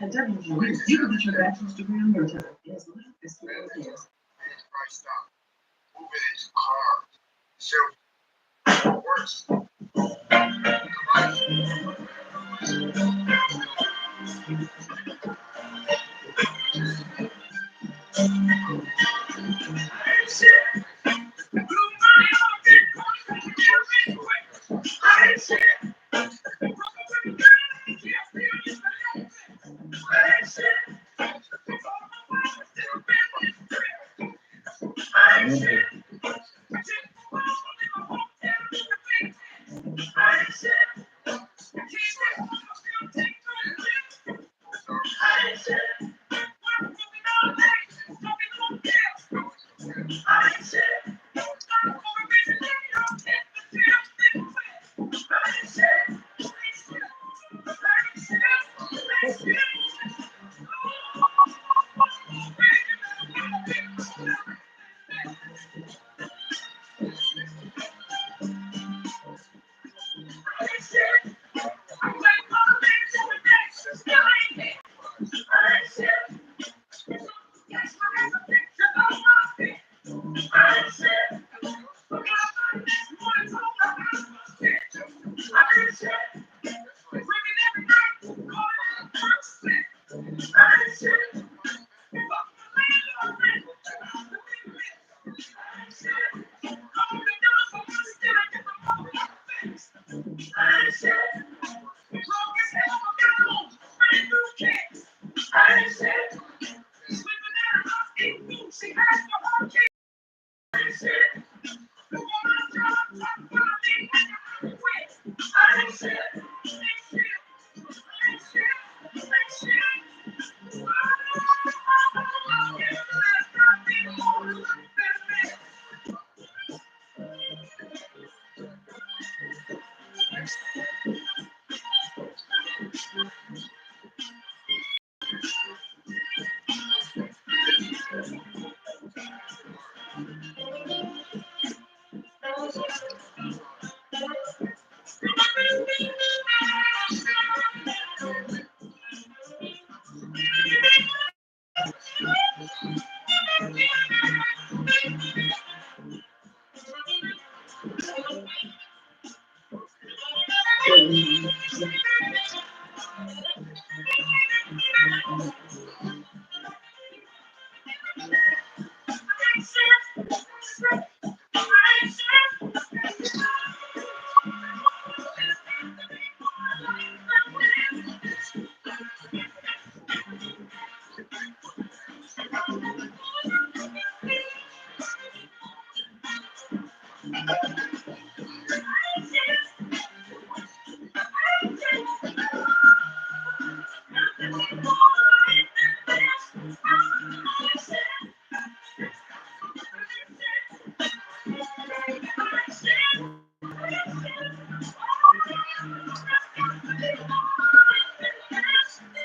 At WGU, you can get your bachelor's degree in retail as little as 3 years.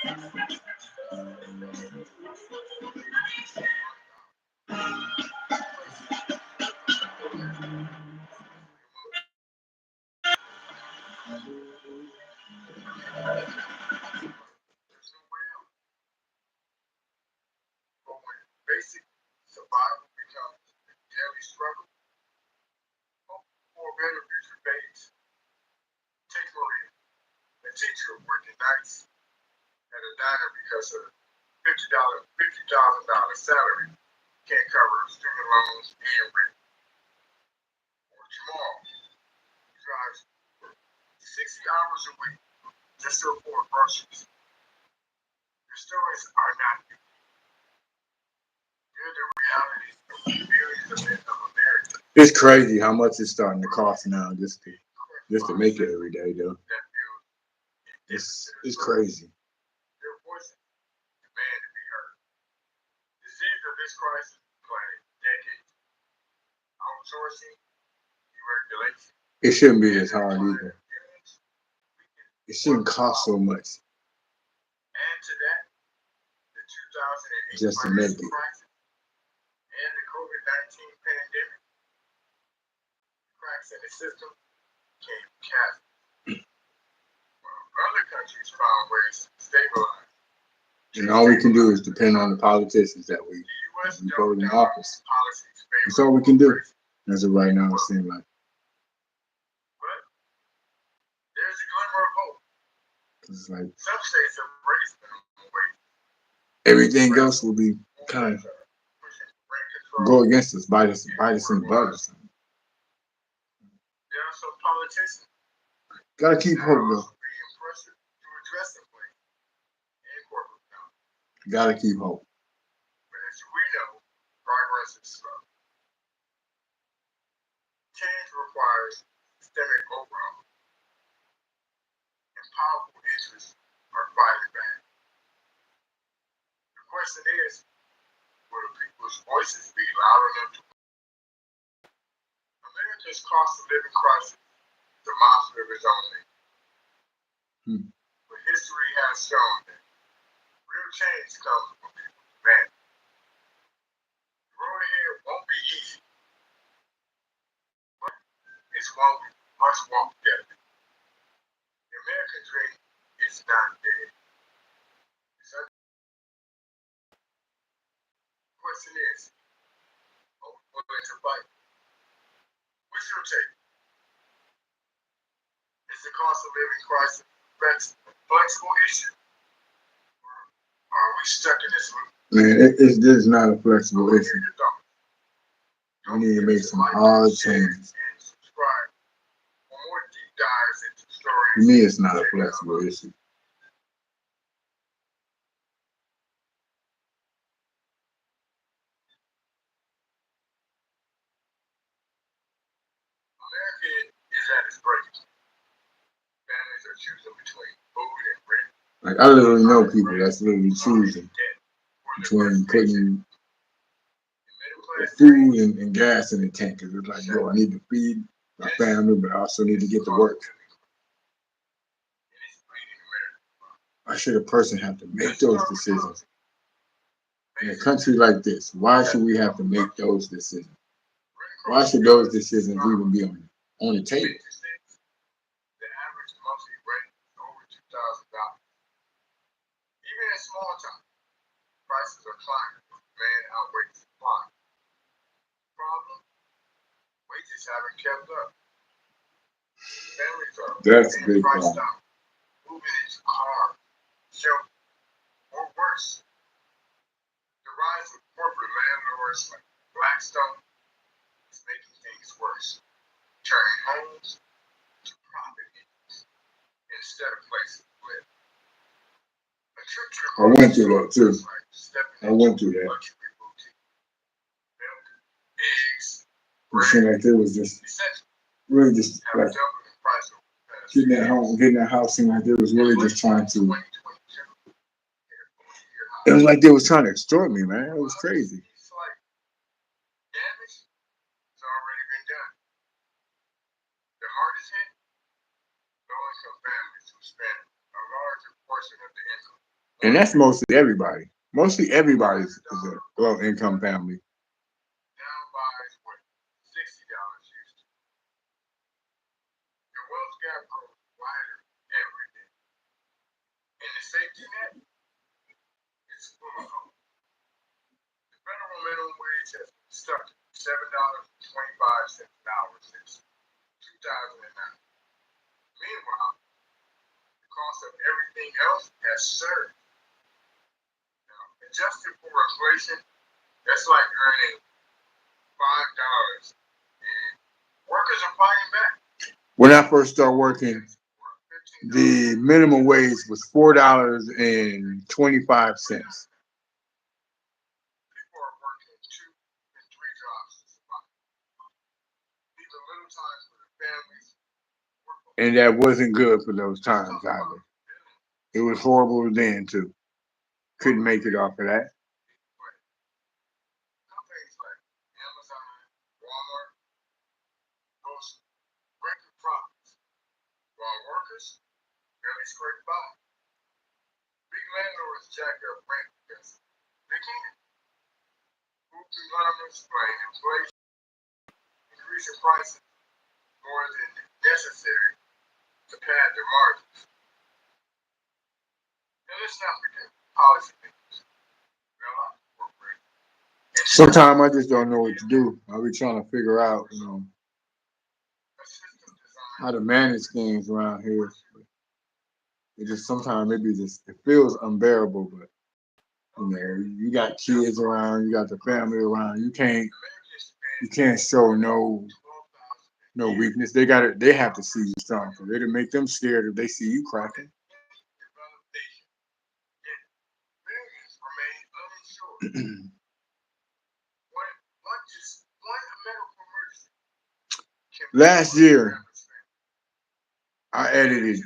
There's no way out. But when basic survival becomes a daily struggle, hope for a better future fades. Take Maria, a teacher working nights at a diner because her $50,000 salary can't cover student loans and rent. Or Jamal, who drives for 60 hours a week just to afford groceries. Your stories are not new. They're the reality of millions of Americans. It's crazy how much it's starting to cost now just to make it every day, though. It's crazy. Their voices demand to be heard. The seeds of this crisis planted decades. Outsourcing, deregulation. It shouldn't be as hard either. It shouldn't cost so much Add to that the 2008 just to make financial it. crisis and the COVID-19 pandemic. Cracks in the system became chasms. While other countries found ways to stabilize. And all we can do is depend on the politicians that we vote in office. That's all we can do. As of right now, it seems like. But there's a glimmer of hope. It's like Some states have raised minimum wage. everything else will be kind of Pushing rent control. go against us, bite us in the butt or something. There are some politicians Gotta keep that hope, are though. also being pressured to address inflation and corporate power. Gotta keep hope. But as we know, progress is slow. Change requires systemic overhaul, and powerful interests are fighting back. The question is, will the people's voices be loud enough to? America's cost of living crisis is a monster of its own name. But history has shown that real change comes from people's demand. The road ahead won't be easy, but it's one we must walk together. The American dream is not dead. The question is, are we willing to fight? What's your take? Is the cost of living crisis a flexible issue? Or are we stuck in this loop? Man, this is not a flexible Hear issue. your thoughts. We need to make some hard changes. And subscribe for more deep dives into stories. For me, it's not a flexible issue. America is at its breaking point. Families are choosing between food and rent. Like, I literally know people that's literally choosing between putting food and gas in the tank. Cause it's like, yo, I need to feed my family, but I also need to get to work. Why should a person have to make those decisions? In a country like this, why should we have to make those decisions? Why should those decisions even be on the table? The average monthly rent is over $2,000. Even in small towns, prices are climbing. Demand outweighs supply. Problem? Wages haven't kept up. Families are That's a being big priced problem. out, moving into cars, shelter, or worse. The rise of corporate landlords like Blackstone is making things worse, turning homes to profit engines instead of places to live. A trip to the I went through grocery that too. store is like stepping I went into through a that. luxury boutique. Milk, eggs, It seemed like there was just essentials really just have like doubled in price over the past getting few that years. home, getting that house seemed like they was really just trying to. 2022 It was like they was trying to extort me, man. It was crazy. It's like damage has already been done. The hardest hit, low-income families who spend a larger portion of their income And that's mostly everybody. Mostly everybody is a low income family. Now buys what $60 used to. Your wealth gap grows wider every day. And the safety net is full of hope. The federal minimum wage has been stuck at $7.25 an hour since 2009. Meanwhile, the cost of everything else has surged. Now, adjusted for inflation, that's like earning $5, and workers are fighting back. When I first started working, the minimum wage was $4.25. People are working 2 and 3 jobs to survive. These are little times for their families. And that wasn't good for those times either. It was horrible then too. Couldn't make it off of that. Companies like Amazon, Walmart boast record profits, while workers barely scrape by. Big landlords jack up rent because they can. Food conglomerates blame inflation, increasing prices more than necessary to pad their margins. And let's not forget policymakers. They're not corporations. Sometimes I just don't know what to do. I be trying to figure out, how to manage things around here. It just sometimes it feels unbearable, but you got kids around, you got the family around, you can't show no weakness. They have to see you strong. It'll make them scared if they see you cracking. Last year, I edited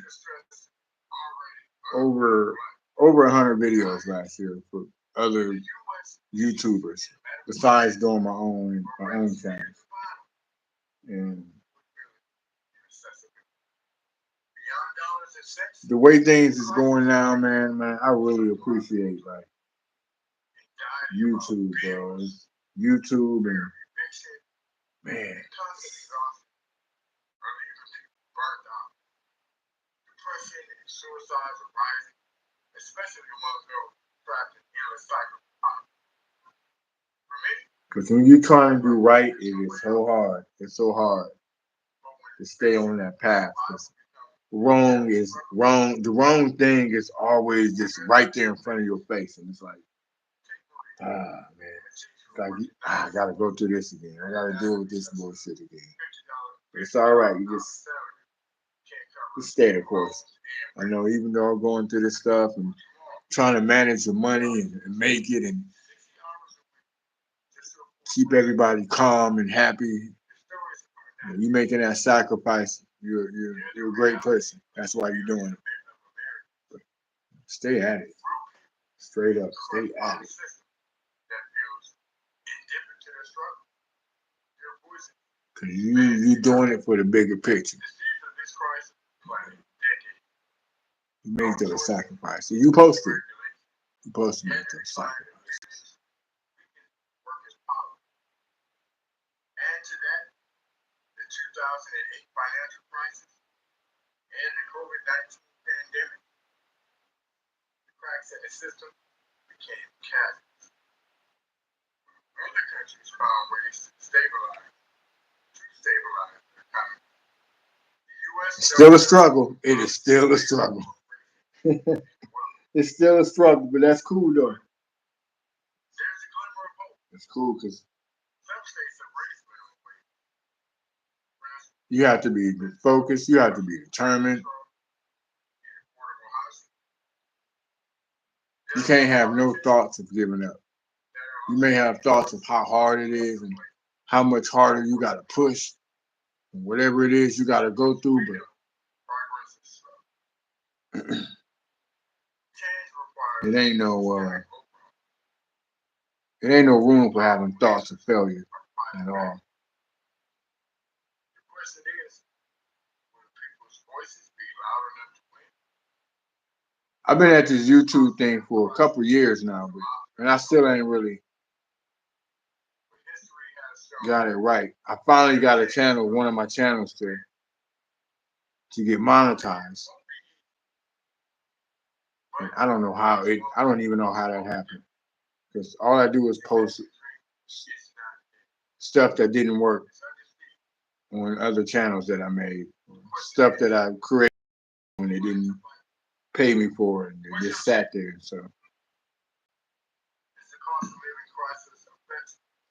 over 100 videos last year for other YouTubers, besides doing my own thing. And the way things is going now, man, I really appreciate YouTube, bro. YouTube and man. Depression and suicides are rising, especially among those trapped in endless cycle. For me, because when you try to do right, it is so hard. It's so hard to stay on that path. Wrong is wrong. The wrong thing is always just right there in front of your face, and it's like, man, I gotta go through this again. I gotta deal with this bullshit again. But it's all right. You just stay the course. I know, even though I'm going through this stuff and trying to manage the money and make it and keep everybody calm and happy, you making that sacrifice. You're a great person. That's why you're doing it. But stay at it. Straight up, stay at it. Cause you doing it for the bigger picture. You made those sacrifices. So you supposed to. You supposed to make those sacrifices. Add to that the 2008 financial crisis and the COVID-19 pandemic. The cracks in the system became chasms. Other countries found ways to stabilize the economy. It's still a struggle. It is still a struggle. It's still a struggle, but that's cool though. There's a glimmer of hope. It's cool because Some states have raised minimum wage. you have to be focused. You have to be determined. You can't have no thoughts of giving up. You may have thoughts of how hard it is and how much harder you got to push, and whatever it is you got to go through, but it ain't no room for having thoughts of failure at all. The question is, will people's voices be loud enough to win? I've been at this YouTube thing for a couple years now, and I still ain't really got it right. I finally got a channel, one of my channels to get monetized. And I don't know how it. I don't even know how that happened, because all I do is post stuff that didn't work on other channels that I made, stuff that I created when they didn't pay me for it, and they just sat there. So,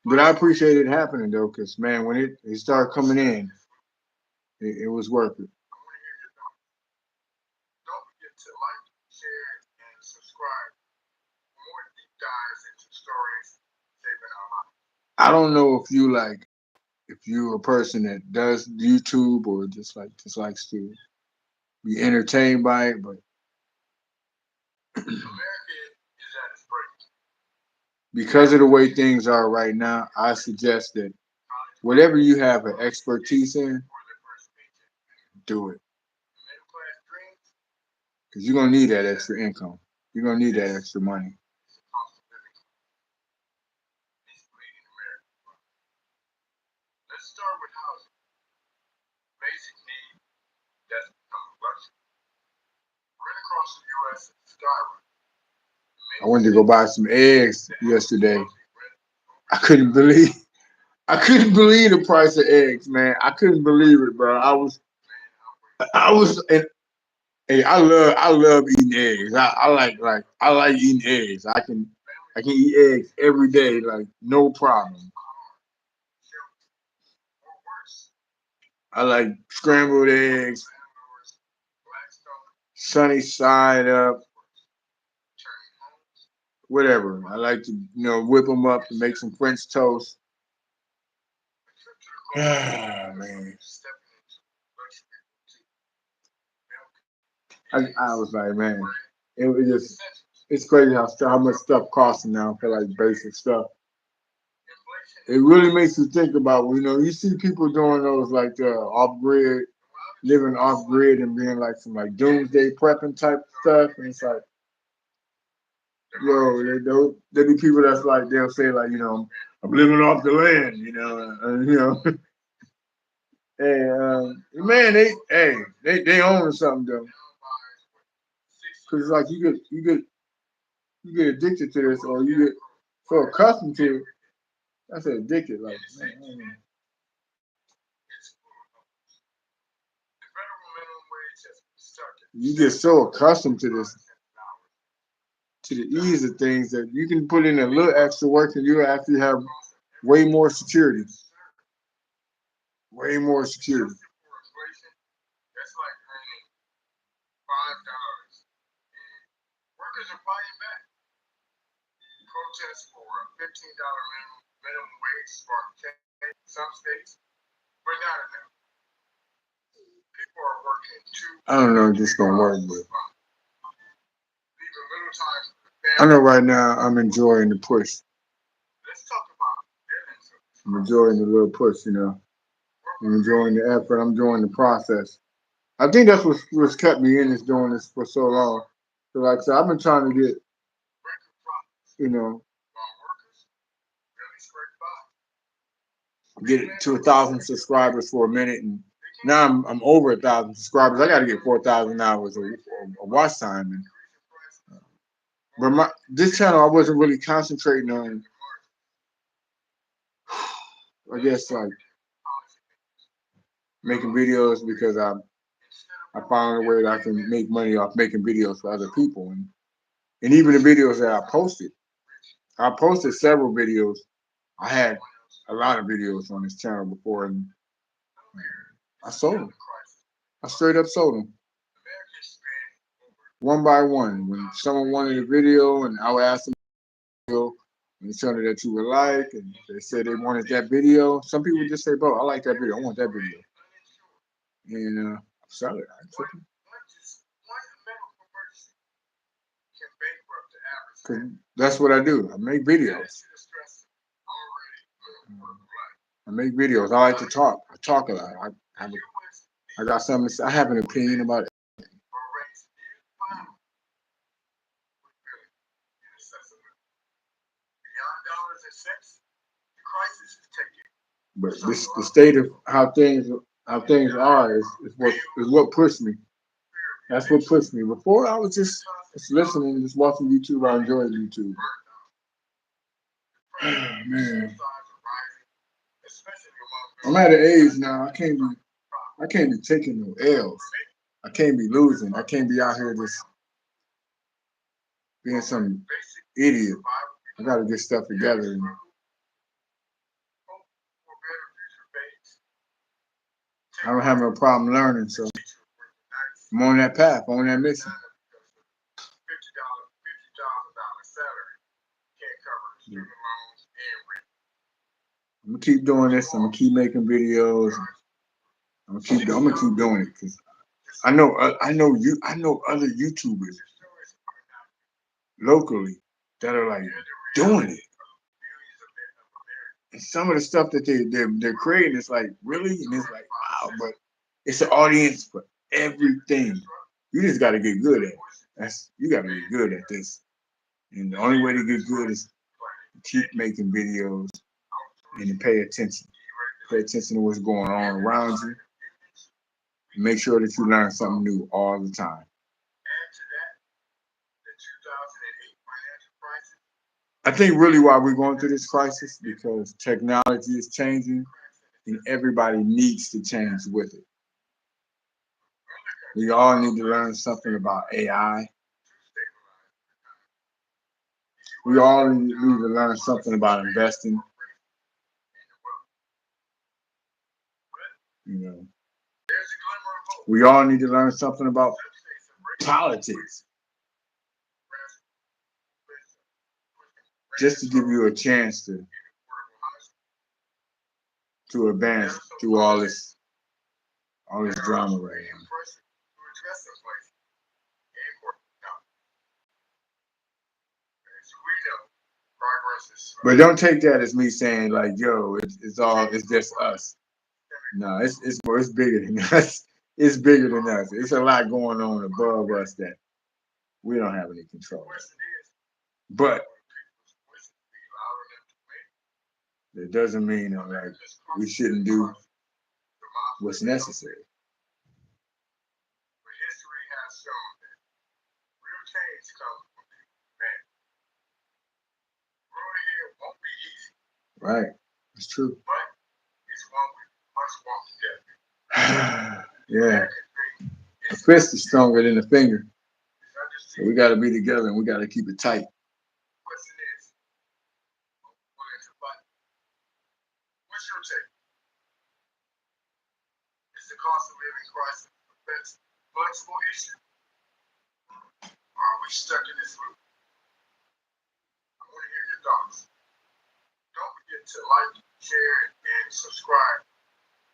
but I appreciate it happening though, because man, when it started coming in, it was worth it. Don't forget to like, share, and subscribe for more deep dives into stories shaping our lives. I don't know if you're a person that does YouTube or just likes to be entertained by it, but America is at its break. because of the way things are right now, I suggest that whatever you have an expertise in, do it. Because you're going to need that extra income. You're going to need that extra money. Let's start with housing. Basic need that's become a luxury. Rent across the U.S. is skyrocketing. I went to go buy some eggs yesterday. I couldn't believe the price of eggs, man. I couldn't believe it, bro. And hey, I love eating eggs. I like eating eggs. I can eat eggs every day, like no problem. I like scrambled eggs, sunny side up, whatever. I like to, whip them up and make some French toast. Ah, man. I was like, man, it's crazy how much stuff costs now for like basic stuff. It really makes you think about, you see people doing those like off grid, living off grid and being like some like doomsday prepping type stuff, and it's like, yo, there be people that's like they'll say like, I'm living off the land, and man, they own something though, because it's like you get addicted to this, or you get so accustomed to it. I said addicted, like man. You get so accustomed to this, to the ease of things, that you can put in a little extra work and you actually have way more security. Way more security. That's like earning $5. Workers are fighting back. Protests for a $15 minimum wage sparked some states, but not enough. People are working I don't know if this is gonna work, but leaving little time for the I family. know right now I'm enjoying the push. Let's talk about feelings. I'm enjoying the little push, I'm enjoying the effort. I'm enjoying the process. I think that's what's kept me in this, doing this for so long. So like I said, I've been trying to get, get it to 1,000 subscribers for a minute, and now I'm over 1,000 subscribers. I got to get 4,000 hours of watch time. But this channel, I wasn't really concentrating on, I guess, like making videos, because I found a way that I can make money off making videos for other people, and even the videos that I posted several videos. I had a lot of videos on this channel before, and I sold them. I straight up sold them. One by one. When someone wanted a video, and I would ask them and tell them that you would like, and they said they wanted that video. Some people just say, bro, I like that video. I want that video. And sell it. I took it. 'Cause that's what I do. I make videos. I make videos. I like to talk. I talk a lot. I got something to say. I have an opinion about it. in a sense, the crisis is taking. But this the state of how things are is what pushed me. That's what pushed me. Before I was just listening, just watching YouTube. I enjoyed YouTube. Man, I'm at an age now. I can't be taking no L's. I can't be losing. I can't be out here just being some idiot. I gotta get stuff together. And I don't have no problem learning, so I'm on that path, on that mission. I'm gonna keep doing this. I'm gonna keep making videos. I'm gonna keep doing it because I know other YouTubers locally that are like doing it. And some of the stuff that they're creating is like really, and it's like wow, but it's an audience for everything. You just got to get good at it. You got to get good at this, and the only way to get good is to keep making videos and to pay attention. Pay attention to what's going on around you. And make sure that you learn something new all the time. I think really why we're going through this crisis because technology is changing and everybody needs to change with it. We all need to learn something about AI. We all need to learn something about investing. You know, we all need to learn something about politics. Just to give you a chance to advance through all this drama right now. But don't take that as me saying like, yo, it's just us. No, it's bigger than us. It's bigger than us. It's a lot going on above us that we don't have any control. But it doesn't mean like we shouldn't do what's necessary. History has shown that real change comes from man. Growing here won't be easy. Right, it's true. But it's one we must walk together. Yeah, the fist is stronger than the finger. So we got to be together and we got to keep it tight. Question is, what's your take? Is the cost of living crisis the best flexible issue? Or are we stuck in this loop? I want to hear your thoughts. Don't forget to like, share, and subscribe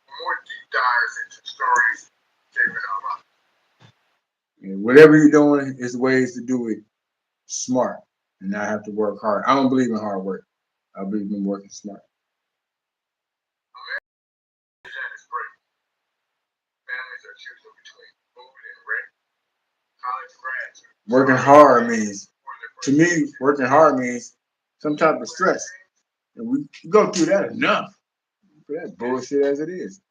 for more deep dives into stories shaping our lives. And whatever you're doing, is ways to do it smart and not have to work hard. I don't believe in hard work. I believe in working smart. Is great. Families are choosing between food and rent. College grads. Working hard means, to me, working hard means some type of stress. And we go through that enough for that bullshit as it is.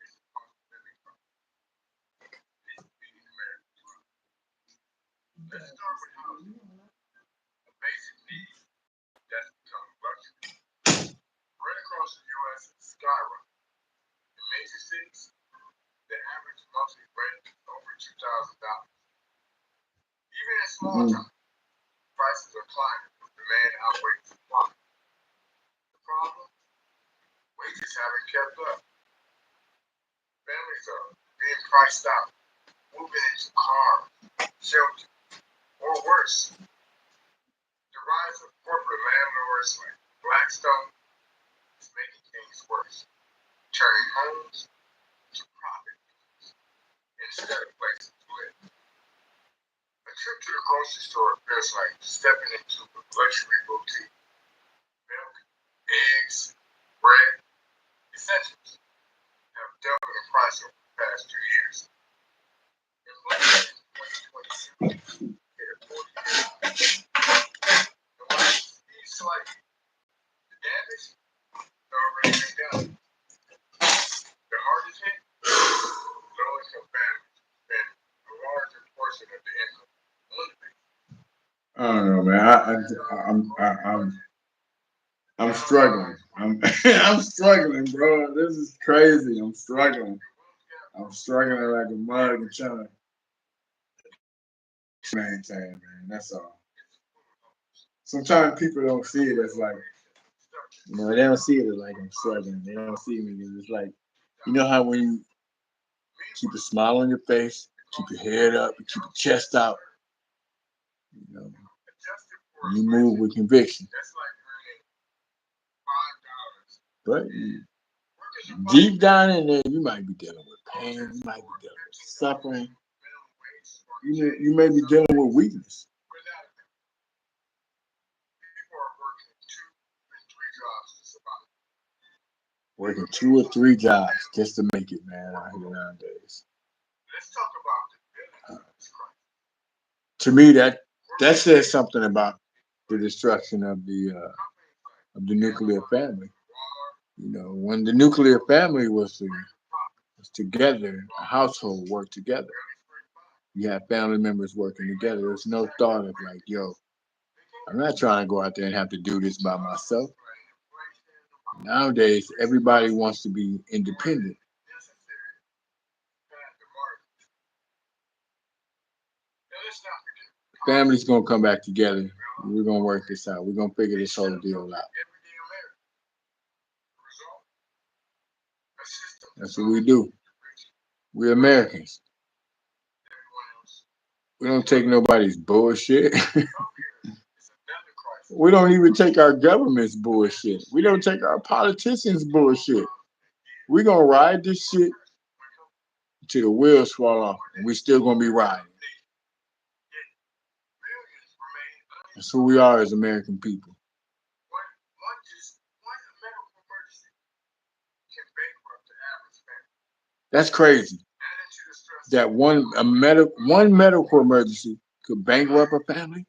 Let's start with housing. A basic need that's become luxury. Rent across the U.S. is skyrocketing. In major cities, the average monthly rent is over $2,000. Even in small towns, prices are climbing with demand outweighing supply. The problem? Wages haven't kept up. Families are being priced out, moving into cars, shelter, or worse. The rise of corporate landlords like Blackstone is making things worse, turning homes to profit instead of places to live. A trip to the grocery store feels like stepping into a luxury boutique. Milk, eggs, bread, essentials have doubled in price over the past 2 years. Inflation in 2022 hit a 40-year high. And while it speeds slightly, the damage everything down. The hardest hit, low-income families spend a larger portion of the income on the base. I don't know, man. I'm struggling. I'm struggling, bro. This is crazy. I'm struggling. I'm struggling like a mug and trying to maintain, man. That's all. Sometimes people don't see it as like, they don't see it as like I'm struggling. They don't see me as it's like, you know how when you keep a smile on your face, keep your head up, you keep your chest out, you know, you move with conviction. But deep down in there, you might be dealing with pain, you might be dealing with suffering, you may be dealing with weakness. Working 2 or 3 jobs just to make it, man, out here nowadays. Let's talk about to me, that says something about the destruction of the nuclear family. You know, when the nuclear family was together, a household worked together. You have family members working together. There's no thought of like, yo, I'm not trying to go out there and have to do this by myself. Nowadays, everybody wants to be independent. Family's gonna come back together. We're gonna work this out. We're gonna figure this whole deal out. That's what we do. We're Americans. We don't take nobody's bullshit. We don't even take our government's bullshit. We don't take our politicians' bullshit. We're gonna ride this shit till the wheels fall off, and we're still gonna be riding. That's who we are as American people. That's crazy. That one medical emergency could bankrupt a family.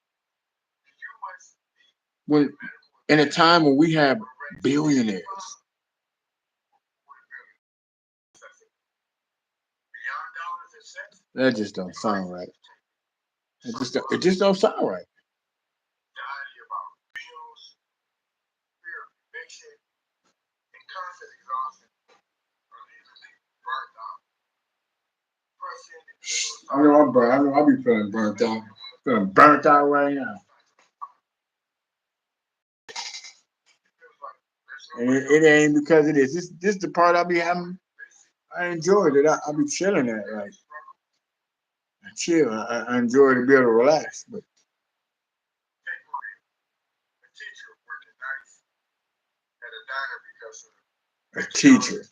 When in a time when we have billionaires. That just don't sound right. It just don't sound right. I know I'll be feeling burnt out. Feeling burnt out right now. And it ain't because of this. This the part I be having. I enjoyed it. I be chilling at like I chill. I enjoy to be able to relax. But a teacher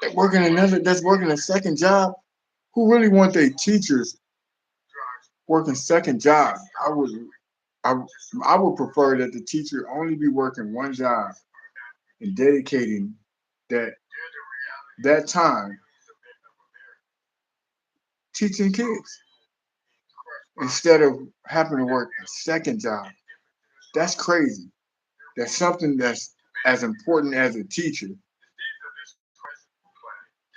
that's working a second job. Who really want their teachers working second job? I would prefer that the teacher only be working one job and dedicating that time teaching kids instead of having to work a second job. That's crazy. That's something that's as important as a teacher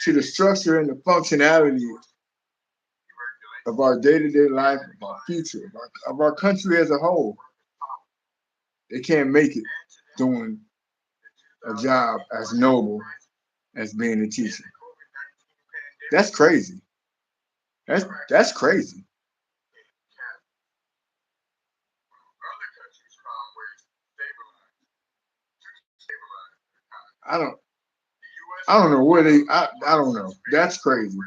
to the structure and the functionality of our day-to-day life, of our future, of our country as a whole. They can't make it doing a job as noble as being a teacher. That's crazy. That's crazy. I don't know where I don't know. That's crazy.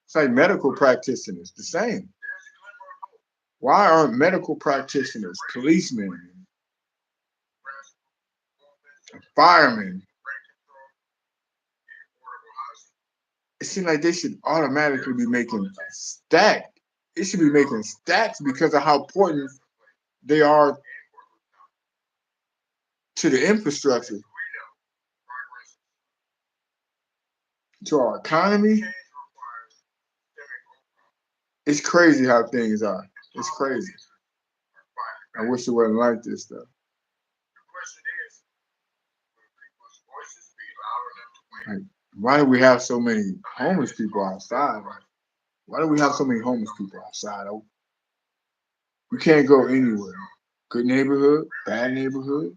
It's like medical practitioners, the same. Why aren't medical practitioners, policemen, firemen? It seems like they should automatically be making a stack. It should be making stacks because of how important they are to the infrastructure, to our economy. It's crazy how things are. It's crazy. I wish it wasn't like this though. The question is, will people's voices be loud enough to win? Like, why do we have so many homeless people outside? Why do we have so many homeless people outside? You can't go anywhere. Good neighborhood, bad neighborhood.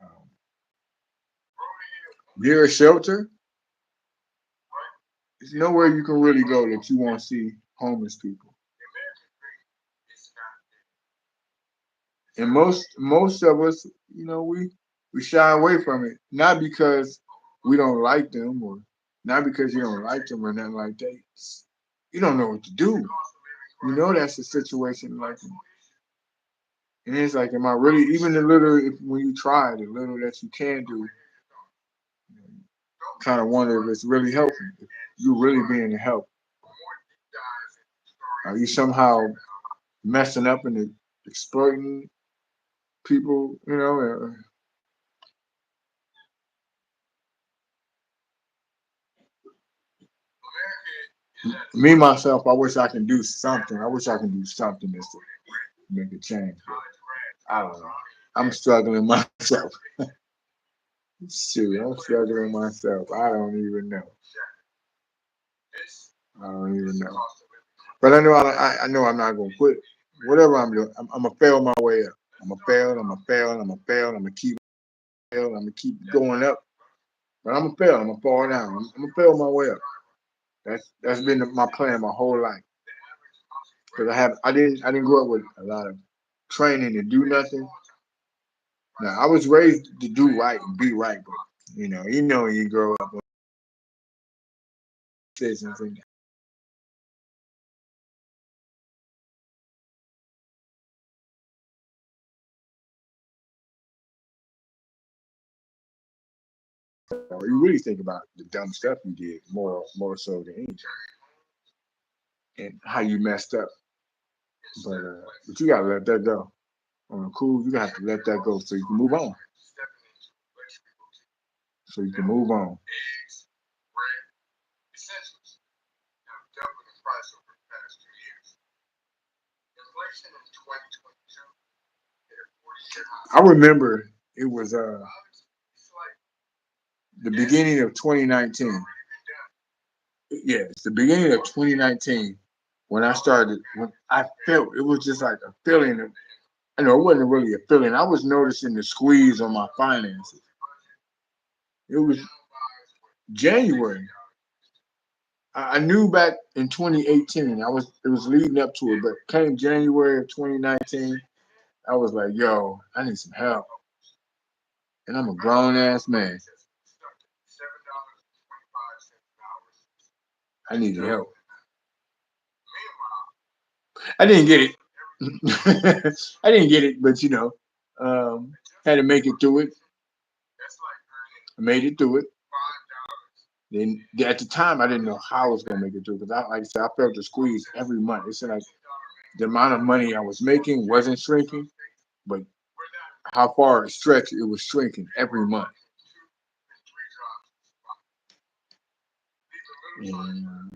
Um, near a shelter. There's nowhere you can really go that you won't see homeless people. And most of us, you know, we shy away from it, not because we don't like them or not because you don't like them or nothing like that. You don't know what to do. You know that's the situation like, and it's like, am I really even the little? When you try the little that you can do, kind of wonder if it's really helping. If you're really being a help. Are you somehow messing up and exploiting people? You know. Me myself, I wish I can do something. I wish I can do something that's to make a change. But I don't know. I'm struggling myself. Shoot, I'm struggling myself. I don't even know. I don't even know. But I know I know I'm not gonna quit. Whatever I'm doing, I'm gonna fail my way up. I'm gonna fail. I'm gonna fail. I'm gonna fail. I'm gonna keep fail. I'm gonna keep going up. But I'm gonna fail. I'm gonna fall down. I'm gonna fail my way up. That's been my plan my whole life. Because I didn't grow up with a lot of training to do nothing. Now I was raised to do right and be right, but you know when you grow up with decisions and you really think about the dumb stuff you did more so than anything, and how you messed up. But you gotta let that go. On a cool, you have to let that go so you can move on. So you can move on. Eggs, bread, essentials have doubled in price over the past 2 years. Inflation in 2022 hit a 40-year high. I remember it was It's like the beginning of 2019. Yes, the beginning of 2019 when I felt it was just like a feeling of, I know it wasn't really a feeling. I was noticing the squeeze on my finances. It was January. I knew back in 2018. It was leading up to it, but came January of 2019, I was like, yo, I need some help. And I'm a grown ass man. I needed help. I didn't get it. I didn't get it, but had to make it through it. I made it through it. Then at the time, I didn't know how I was gonna make it through because, like I said, I felt the squeeze every month. It said like the amount of money I was making wasn't shrinking, but how far it stretched, it was shrinking every month. And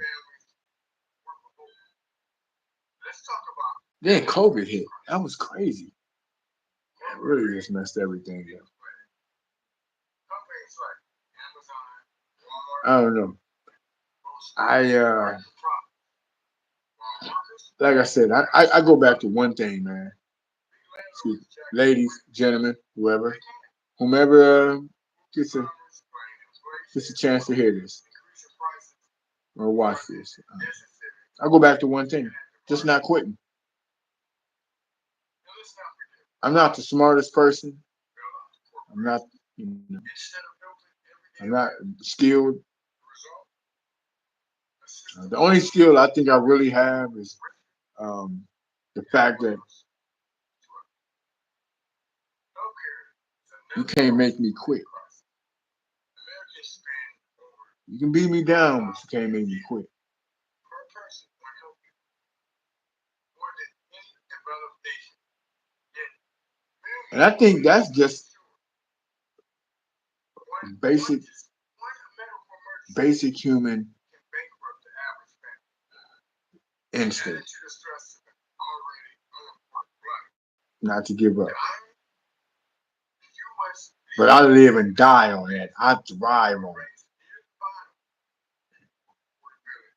then COVID hit. That was crazy. It really just messed everything up. I don't know. I like I said, I go back to one thing, man. Excuse me. Ladies, gentlemen, whomever gets a chance to hear this or watch this. I go back to one thing, just not quitting. I'm not the smartest person. I'm not, you know, I'm not skilled. The only skill I think I really have is um, the fact that you can't make me quit. You can beat me down, but you can't make me quit. And I think that's just basic, basic human instinct. not to give up. The iron, you must But I live and die on that. I thrive on it. raise near the bottom for ability,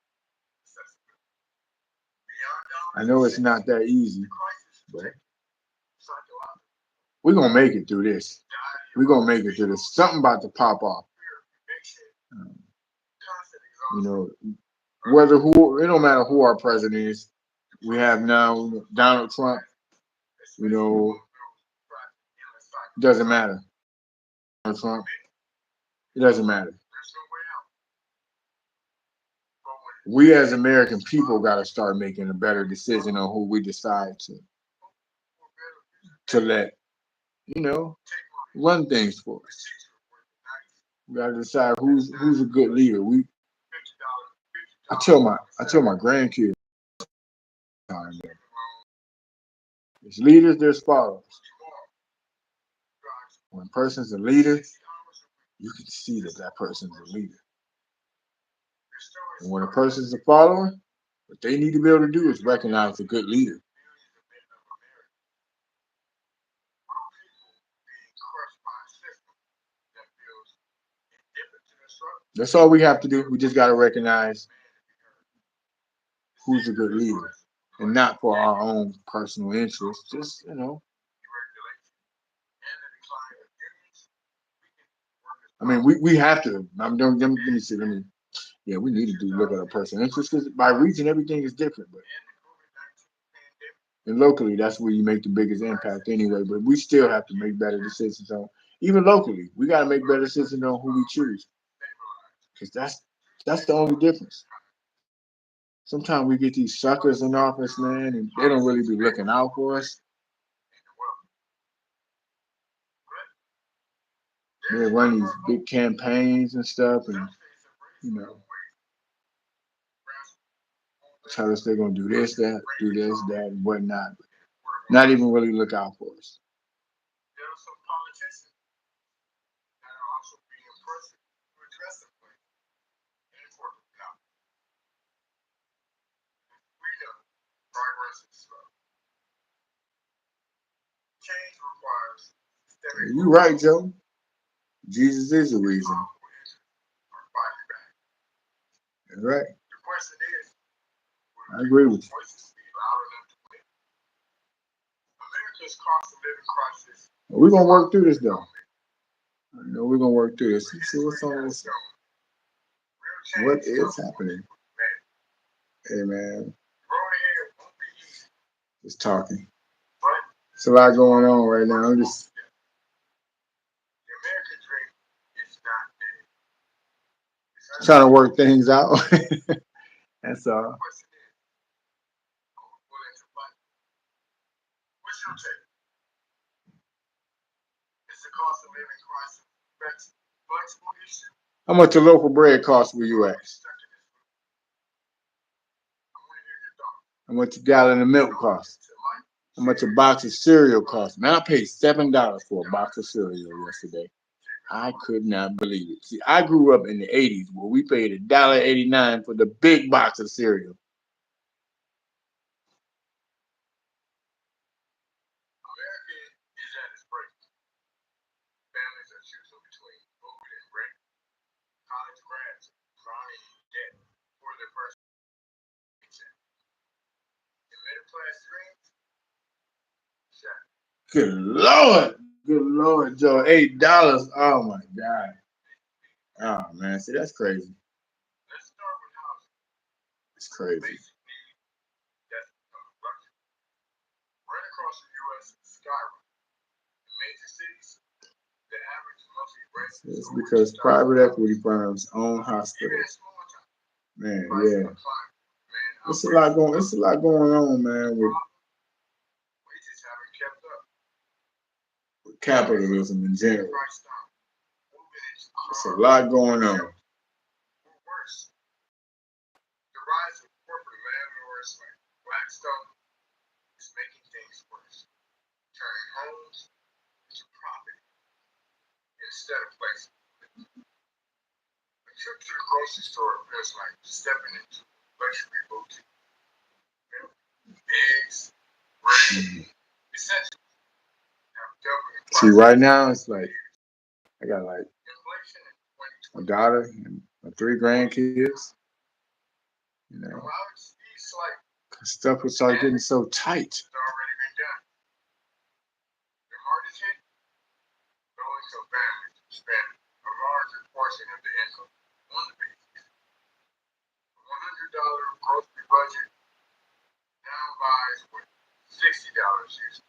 accessibility. Beyond I dollars know and it's cents, not that easy, the crisis but protects psychological. we're gonna make it through this. The idea We're of gonna make it through this. Something about to pop off. fear, eviction, Um, constant You exhaustion. know, whether who it don't matter who our president is. We have now Donald Trump. You know, doesn't matter. Donald Trump. It doesn't matter. There's no way out. But when We as American people got to start making a better decision on who we decide to let, you know, run things for us. We got to decide who's a good leader. I tell my grandkids, there's leaders, there's followers. When a person's a leader, you can see that that person's a leader. And when a person's a follower, what they need to be able to do is recognize a good leader. That's all we have to do. We just got to recognize who's a good leader, and not for our own personal interests. Just, you know, I mean, we have to. Let me see. Yeah, we need to look at our personal interests because by region everything is different. But and locally, that's where you make the biggest impact anyway. But we still have to make better decisions on, even locally, we got to make better decisions on who we choose, because that's the only difference. Sometimes we get these suckers in office, man, and they don't really be looking out for us. They run these big campaigns and stuff, and you know, tell us they're gonna do this, that, and whatnot. But not even really look out for us. There are some politicians that are also being impressive to address the place and corporate power. We know progress is slow. Change requires systemic. You're right, Joe. Jesus is the reason. That's right. The question is, I agree with you. voices be loud enough to win? America's cost of living crisis. We're gonna work through this though. I know we're gonna work through this. See what's on this. What is happening? Hey man, just talking. There's a lot going on right now. I'm just trying to work things out. That's all. What's your take? Is the cost of living crisis flexible issue? How much a loaf of bread costs where you at? I want to hear your thoughts. How much a gallon of milk costs? How much a box of cereal costs? Man, I paid $7 for a box of cereal yesterday. I could not believe it. See, I grew up in the 80s where we paid $1.89 for the big box of cereal. America is at its breaking. Families are choosing between food and rent. College grads drowning in debt for their first paycheck. The middle class dreams shattered. Good Lord, Joe, $8. Oh my God. Oh man, see that's crazy. Let's start with housing. It's crazy. Basic need that's become luxury. Rent across the U.S. is skyrocketing. In major cities, the average monthly rent is It's over because $2,000. private equity firms own Even in hospitals. small towns, Man, prices yeah. are climbing. Man, It's a lot going on, man, with wages haven't kept up. capitalism in general. Price down. Moving into It's a lot going on. or worse. The rise of corporate landlords like Blackstone is making things worse, turning homes into property instead of places. A trip to the grocery store feels like stepping into a luxury boutique. Eggs, bread, essentials. See, right now it's like I got like a daughter and my 3 grandkids. You know, stuff would start getting so tight. Spend a larger portion of the income on the basics. A $100 grocery budget now buys with $60 usually.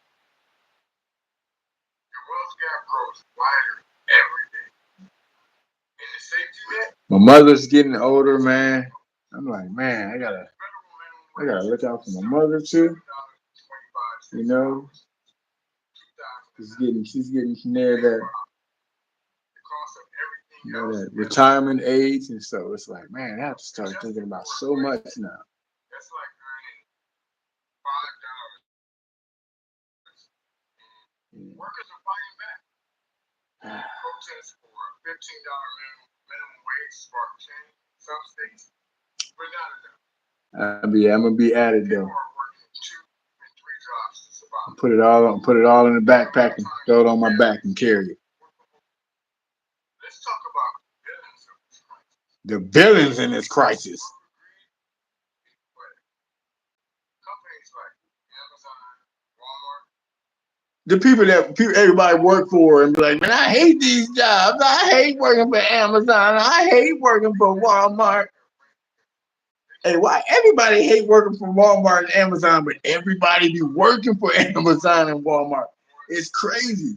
Your wealth gap grows wider every day. In the safety net, My mother's getting older, man. I'm like, man, I gotta look out for my mother too. You know, she's getting near that, you know, that retirement age, and so it's like, man, I have to start thinking about so much now. that's like earning $5. Workers are fighting back. Protests for a $15 minimum wage spark change in some states, but not enough. I'm gonna be at it though. People are working 2 and 3 jobs to survive. Put it all in the backpack and throw it on my back and carry it. Let's talk about The villains in this crisis. companies like Amazon, Walmart. The people that everybody work for and be like, man, I hate these jobs. I hate working for Amazon. I hate working for Walmart. Hey, why everybody hate working for Walmart and Amazon, but everybody be working for Amazon and Walmart? It's crazy.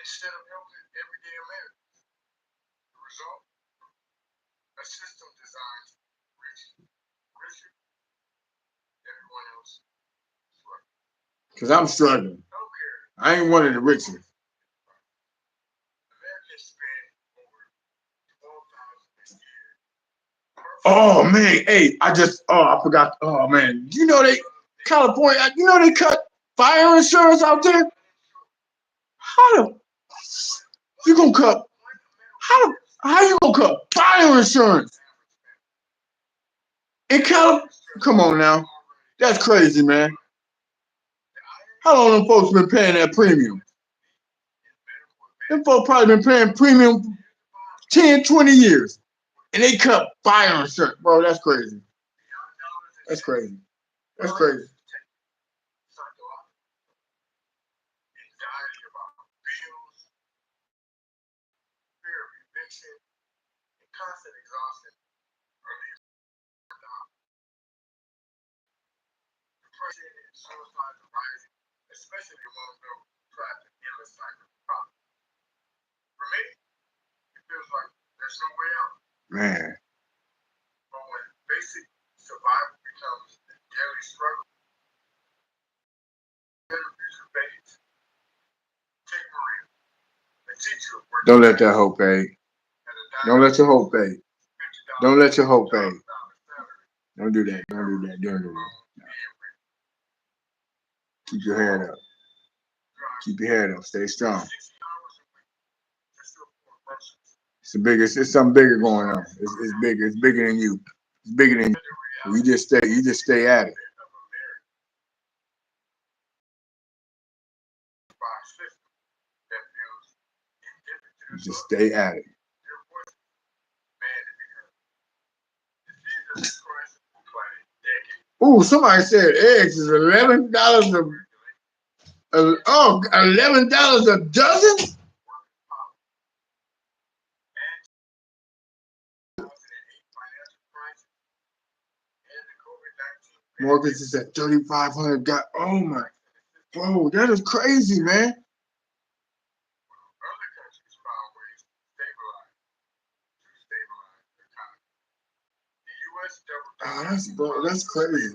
Instead of helping everyday Americans, the result, a system designed to richer, everyone else struggling. Because I'm struggling. I ain't one of the richest. Americans spend over $12,000 a year. Oh man, hey, I forgot. Oh man, California, they cut fire insurance out there? How the you gonna cut? How you gonna cut fire insurance? In California? Come on now, that's crazy, man. How long them folks been paying that premium? Them folks probably been paying premium 10, 20 years, and they cut fire insurance, bro. That's crazy. That's crazy. That's crazy. Constant exhaustion are these depression and suicide are rising, especially among those trapped in endless cycle of poverty. For me, it feels like there's no way out. Man. But when basic survival becomes a daily struggle, better future fades. Take Maria, a teacher. Don't let that hope fade. Don't let your hope fade. Don't let your hope fade. Don't do that. Don't do that. Don't do that. No. Keep your head up. Keep your head up. Stay strong. It's something bigger going on. It's bigger. It's bigger than you. It's bigger than you. You just stay at it. You just stay at it. Ooh, somebody said eggs is $11 $11 a dozen? Mortgage is at $3,500. Oh my, bro, that is crazy, man. Oh, that's crazy.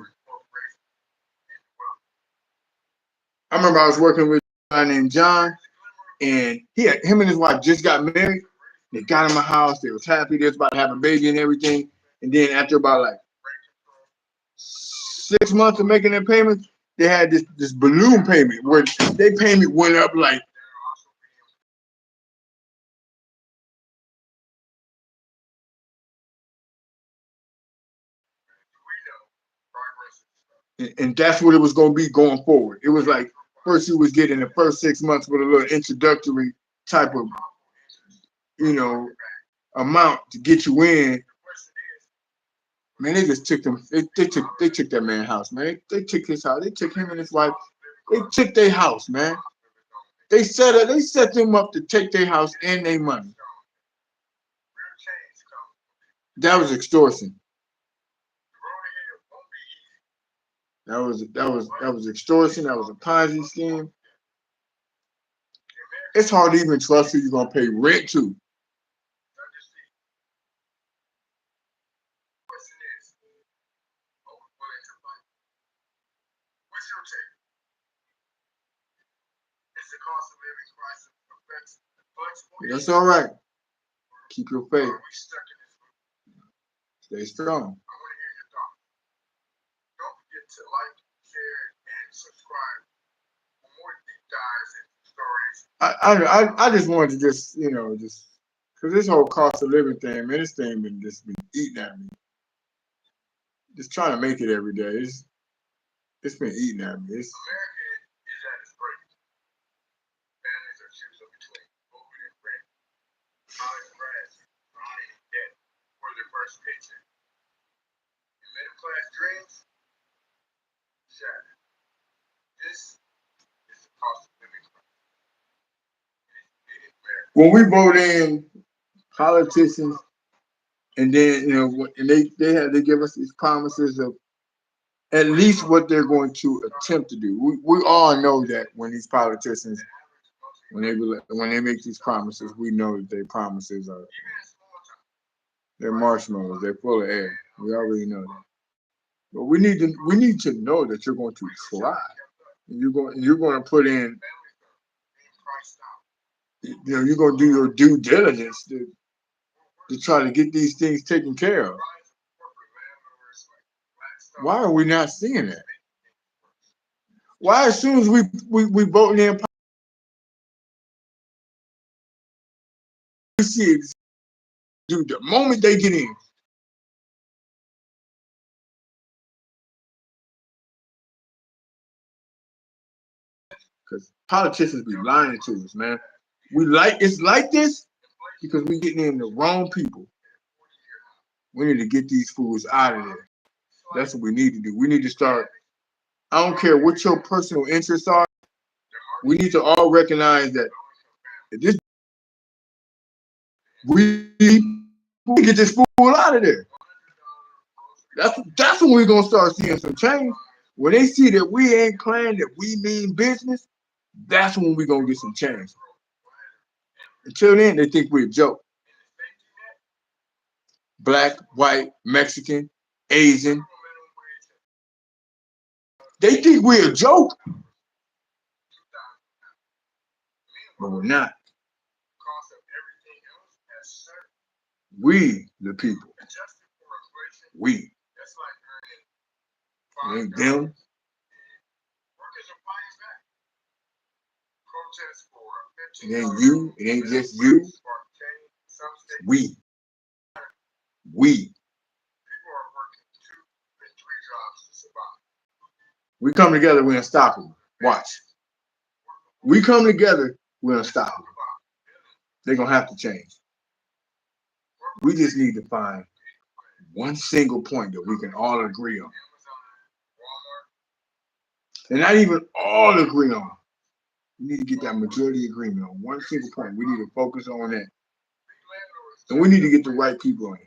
I remember I was working with a guy named John, and him and his wife just got married. They got him a house. They was happy. They was about to have a baby and everything. And then after about like 6 months of making their payments, they had this balloon payment where their payment went up like And that's what it was going to be going forward. It was like first you was getting the first 6 months with a little introductory type of, you know, amount to get you in. Man, they just took them. They took that man's house, man. They took his house. They took him and his wife. They took their house, man. They set them up to take their house and their money. That was extortion. That was extortion. That was a Ponzi scheme. It's hard to even trust who you're gonna pay rent to. That's all right. Keep your faith. Stay strong. Don't forget to like, share, and subscribe for more deep dives and stories. I just wanted to just because this whole cost of living thing, man, this thing been eating at me. Just trying to make it every day. It's been eating at me. America is at its breakest. Families are choosing between food and rent, college grads drowning in debt for their first paycheck. And middle class dreams shattered. This is the cost of living crisis. When we vote in politicians, and then and they give us these promises of at least what they're going to attempt to do. We all know that when these politicians, when they make these promises, we know that their promises they're marshmallows, they're full of air. We already know that. But we need to know that you're going to try. You're going to put in. You're going to do your due diligence to try to get these things taken care of. Why are we not seeing that? Why, as soon as we vote in, we see it, dude, the moment they get in. Because politicians be lying to us, man. It's like this because we getting in the wrong people. We need to get these fools out of there. That's what we need to do. We need to start. I don't care what your personal interests are. We need to all recognize that this we get this fool out of there. That's when we're gonna start seeing some change. When they see that we ain't playing, that we mean business, that's when we're gonna get some change. Until then, they think we're a joke. Black, white, Mexican, Asian. They think we're a joke. But we're not. We, the people. We. It ain't them. It ain't you. It ain't just you. We. We come together, we're unstoppable. Watch. We come together, we're unstoppable. They're going to have to change. We just need to find one single point that we can all agree on. And not even all agree on. We need to get that majority agreement on one single point. We need to focus on that. And we need to get the right people in.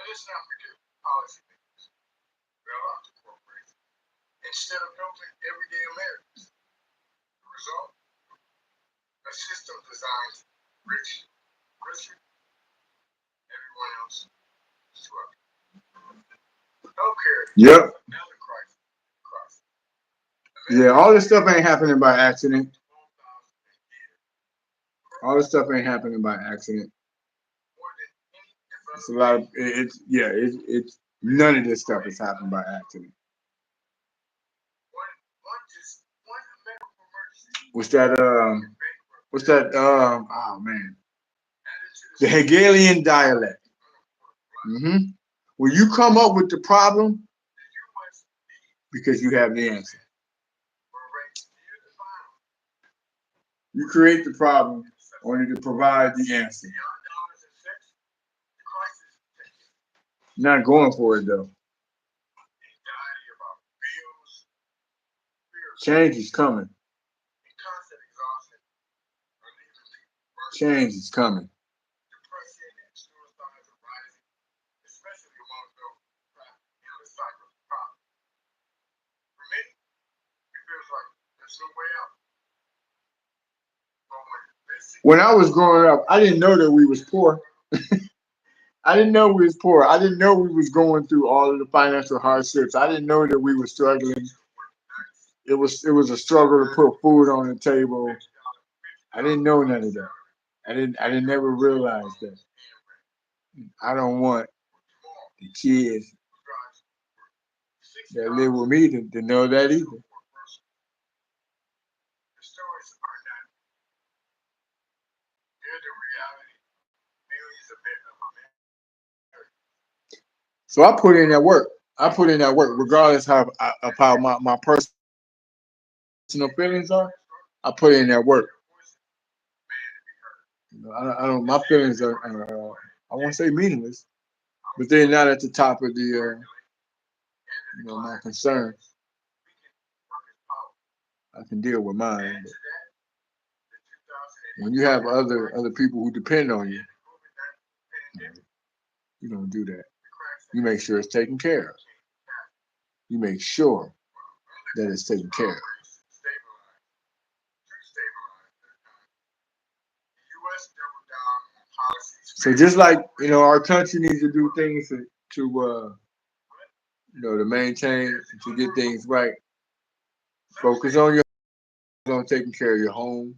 Let's not forget policymakers, bailout to corporations, instead of helping everyday Americans. The result? A system designed to rich, richer, everyone else struggling. Healthcare. Yep. Another crisis. Yeah, all this stuff ain't happening by accident. All this stuff ain't happening by accident. It's a lot of it's none of this stuff is happening by accident. what's that? Oh man, the Hegelian dialect. When you come up with the problem, because you have the answer. You create the problem, only to provide the answer. Not going for it though. Change is coming. Change is coming. When I was growing up, I didn't know that we was poor. I didn't know we was poor. I didn't know we was going through all of the financial hardships. I didn't know that we were struggling. It was a struggle to put food on the table. I didn't know none of that. I didn't never realize that. I don't want the kids that live with me to know that either. So I put in that work. Regardless of how my personal feelings are. I put in that work. I don't. My feelings are I won't say meaningless, but they're not at the top of the my concerns. I can deal with mine. But when you have other people who depend on you, you don't do that. You make sure it's taken care of. You make sure that it's taken care of. So just like our country needs to do things to maintain to get things right. Focus on taking care of your home,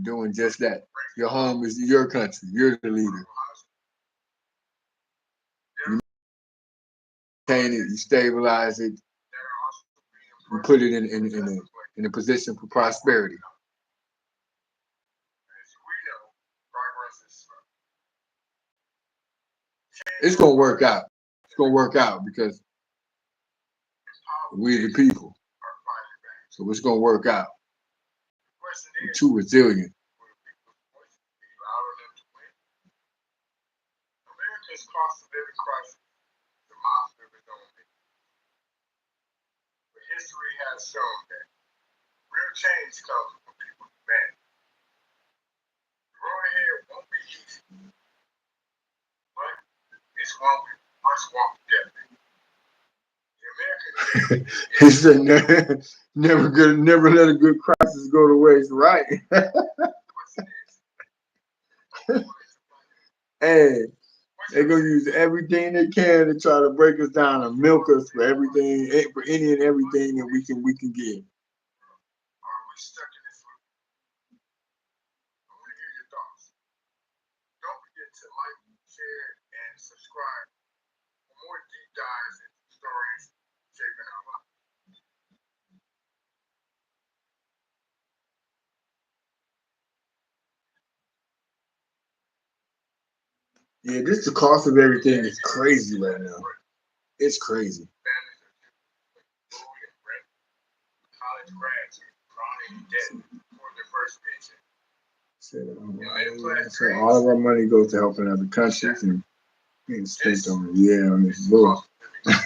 doing just that. Your home is your country. You're the leader. You maintain it. You stabilize it. You put it in a position for prosperity. It's gonna work out. It's gonna work out because we're the people. So it's gonna work out. We're too resilient. Cost of living crisis, the monster of its own making. But history has shown that real change comes from people's humanity. The road ahead won't be easy, but it's one we must walk together. The American he said, never let a good crisis go to waste, right? Hey. They're gonna use everything they can to try to break us down and milk us for everything, for any and everything that we can give. Are we stuck in this loop? I want to hear your thoughts. Don't forget to like, share, and subscribe for more deep dives into stories shaping our lives. Yeah, the cost of everything is crazy right now. It's crazy. College grads are in debt for their first paycheck. So all of our money goes to helping other countries and being spent on this book. Let's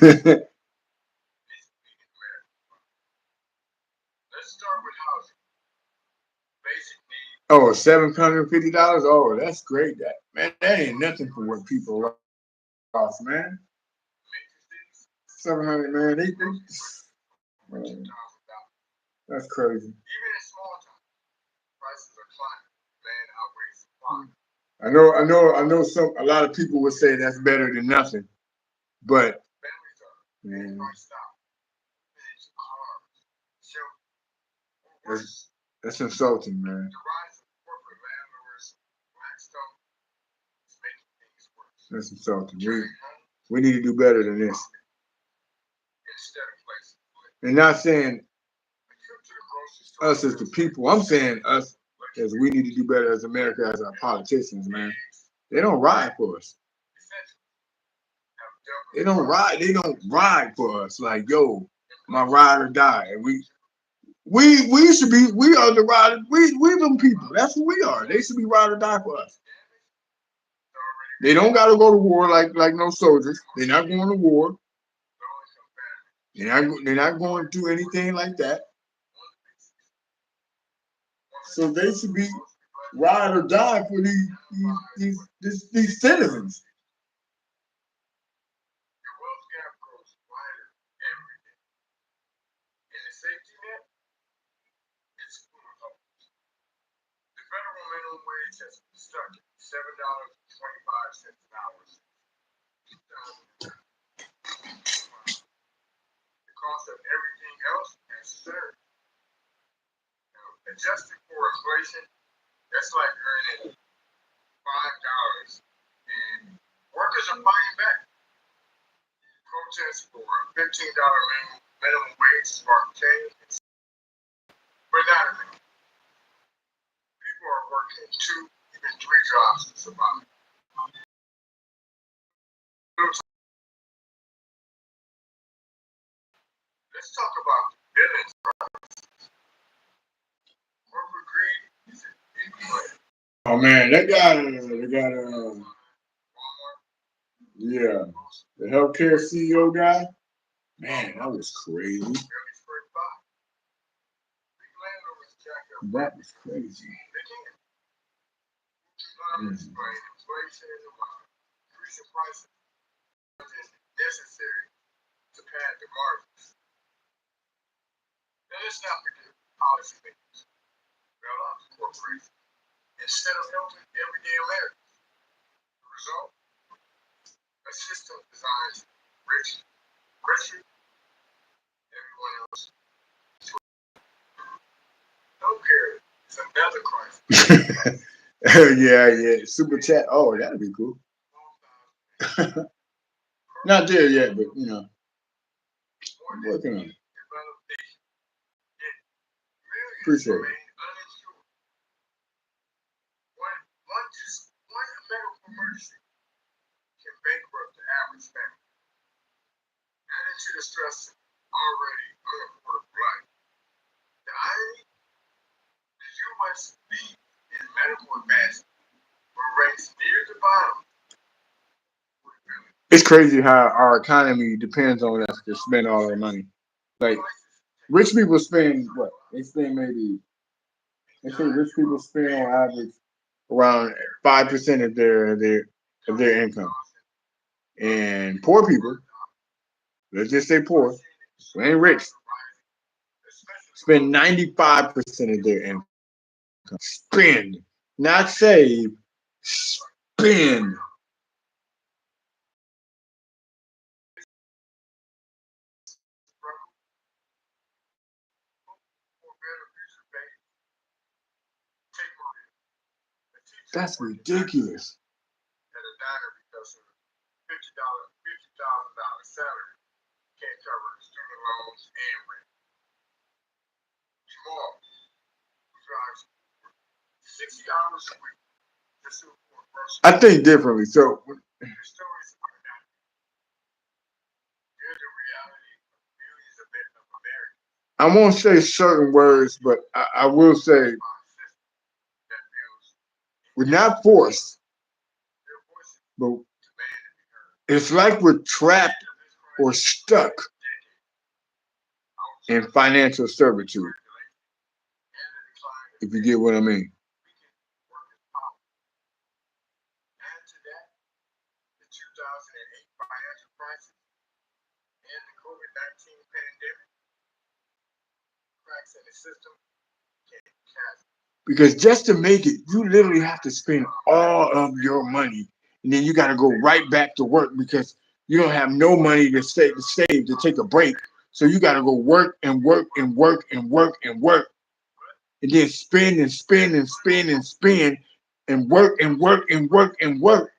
start with housing. Basic needs. Oh, $750? Oh, that's great. That ain't nothing for what people cost, man. 700, man. Man, that's crazy. Even in small towns, prices are climbing. Demand outweighs supply. I know. A lot of people would say that's better than nothing, but man, that's insulting, man. That's insulting. We need to do better than this. And not saying us as the people. I'm saying us as we need to do better as America, as our politicians, man. They don't ride for us. They don't ride. They don't ride for us. Like, yo, my ride or die. And we should be. We are the ride. We them people. That's who we are. They should be ride or die for us. They don't got to go to war like no soldiers. They're not going to war. They're not going to do anything like that. So they should be ride or die for these citizens. Your wealth gap grows wider every day. And the safety net is full of holes. The federal minimum wage has been stuck at $7.25 an hour since 2009. The cost of everything else has surged. Adjusted for inflation, that's like earning $5, and workers are fighting back. Protests for a $15 minimum wage spark change, but not enough. People are working 2, even 3 jobs to survive. Let's talk about billions. Corporate greed is in play. Oh man, they got yeah, the healthcare CEO guy. Man, that was crazy. That was crazy. Inflation is increasing prices is necessary to pad the margins. Now let's not forget policymakers, bailouts, corporations, instead of helping everyday Americans. The result? A system designed to richer, everyone else. Healthcare is another crisis. Yeah. Super chat. Oh, that'd be cool. Not there yet, but you know, I'm working on it. Appreciate it. One medical emergency can bankrupt the average family. Added to the stress already unaffordable life. The irony, the U.S. lead in medical advancement, but ranks near the bottom. It's crazy how our economy depends on us to spend all our money. Like rich people spend what? They spend maybe. They say rich people spend on average around 5% of their income, and poor people, let's just say poor, who ain't rich, spend 95% of their income. Spend, not save. Spend. That's ridiculous. At a diner because of $50,000 salary can't cover student loans and rent. Jamal, who drives 60 hours a week just to afford groceries. I think differently. So The stories are not. They're the reality of millions of Americans. I won't say certain words, but I will say we're not forced, but it's like we're trapped or stuck in financial servitude, if you get what I mean. Add to that the 2008 financial crisis and the COVID-19 pandemic. Cracks in the system can cast. Because just to make it, you literally have to spend all of your money, and then you got to go right back to work because you don't have no money to save to take a break. So you got to go work and work and work and work and work, and then spend and spend and spend and spend and work and work and work and work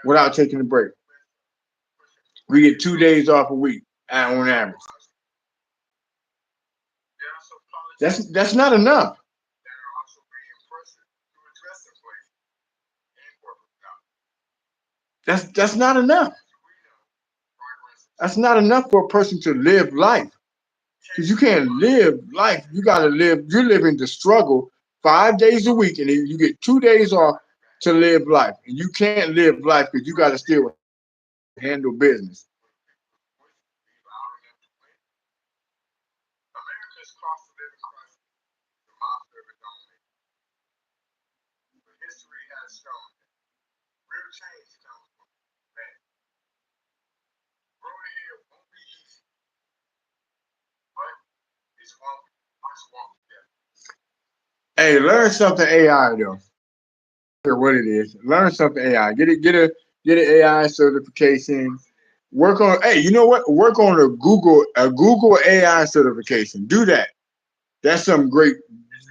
without taking a break. We get 2 days off a week on average. There are some That's not enough. That are also being impressive to address inflation and corporate power. That's not enough. As we know, progress That's not enough for a person to live life. Because you can't live life. You gotta live, you're living the struggle 5 days a week, and then you get 2 days off to live life. And you can't live life because you gotta still handle business. America's cost of living crisis is a monster of its own making. But history has shown that real change comes from man. Growing here won't be easy, but it's one we must walk together. Hey, learn something AI though. What it is. Learn something AI. Get an AI certification. Work on. Hey, you know what? Work on a Google AI certification. Do that. That's something great.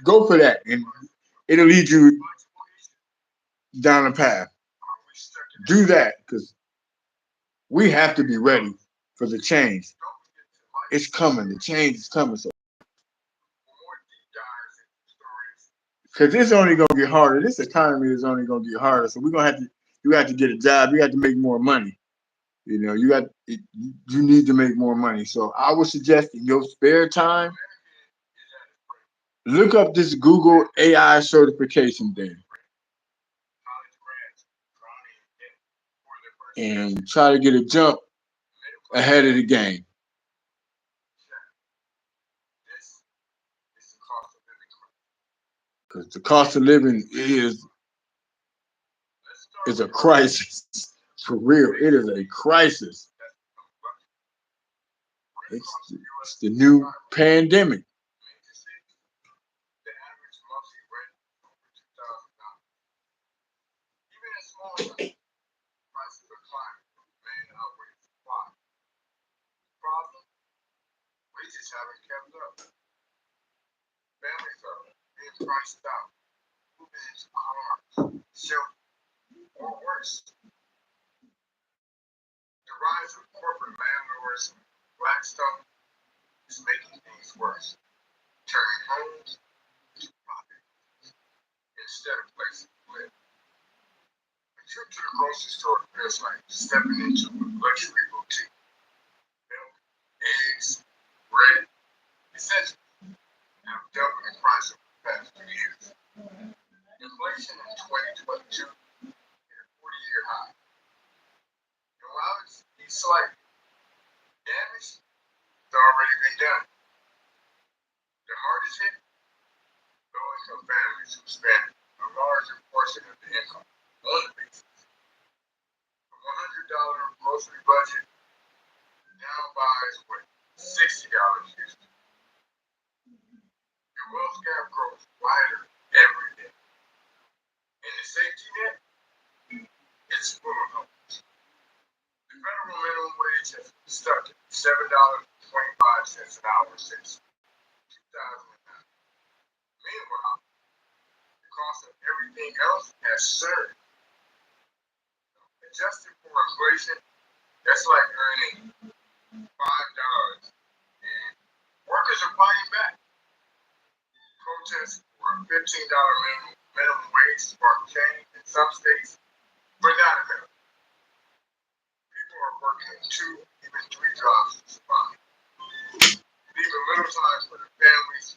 Go for that, and it'll lead you down the path. Do that because we have to be ready for the change. It's coming. The change is coming. So, because it's only gonna get harder. This economy is only gonna get harder. So we're gonna have to. You have to get a job. You have to make more money. You know, you need to make more money. So I would suggest in your spare time, look up this Google AI certification thing and try to get a jump ahead of the game. Because the cost of living is a crisis. For real, it is a crisis. It's the new pandemic. The average monthly rent over $2,000. Even in small towns, prices are climbing from demand outweighs supply. Problem? Wages haven't kept up. Families are being priced out, moving into cars, shelter, or worse. The rise of corporate landlords and Blackstone is making things worse, turning homes into profit instead of places to live. A trip to the grocery store feels like stepping into a luxury boutique. Milk, eggs, bread, essentials have doubled in price over the past 2 years. Inflation in 2022 hit a 40-year high. And while it's slight, damage has already been done. The hardest hit, low-income families who spend a larger portion of their income on the basics. A $100 grocery budget now buys what $60 used to. Your wealth gap grows wider every day. And the safety net, it's full of holes. The federal minimum wage has been stuck at $7.25 an hour since 2009. Meanwhile, the cost of everything else has surged. Adjusted for inflation, that's like earning $5, and workers are fighting back. Protests for a $15 minimum wage sparked change in some states, but not in America. People are working 2, even 3 jobs to survive, leaving little time for their families,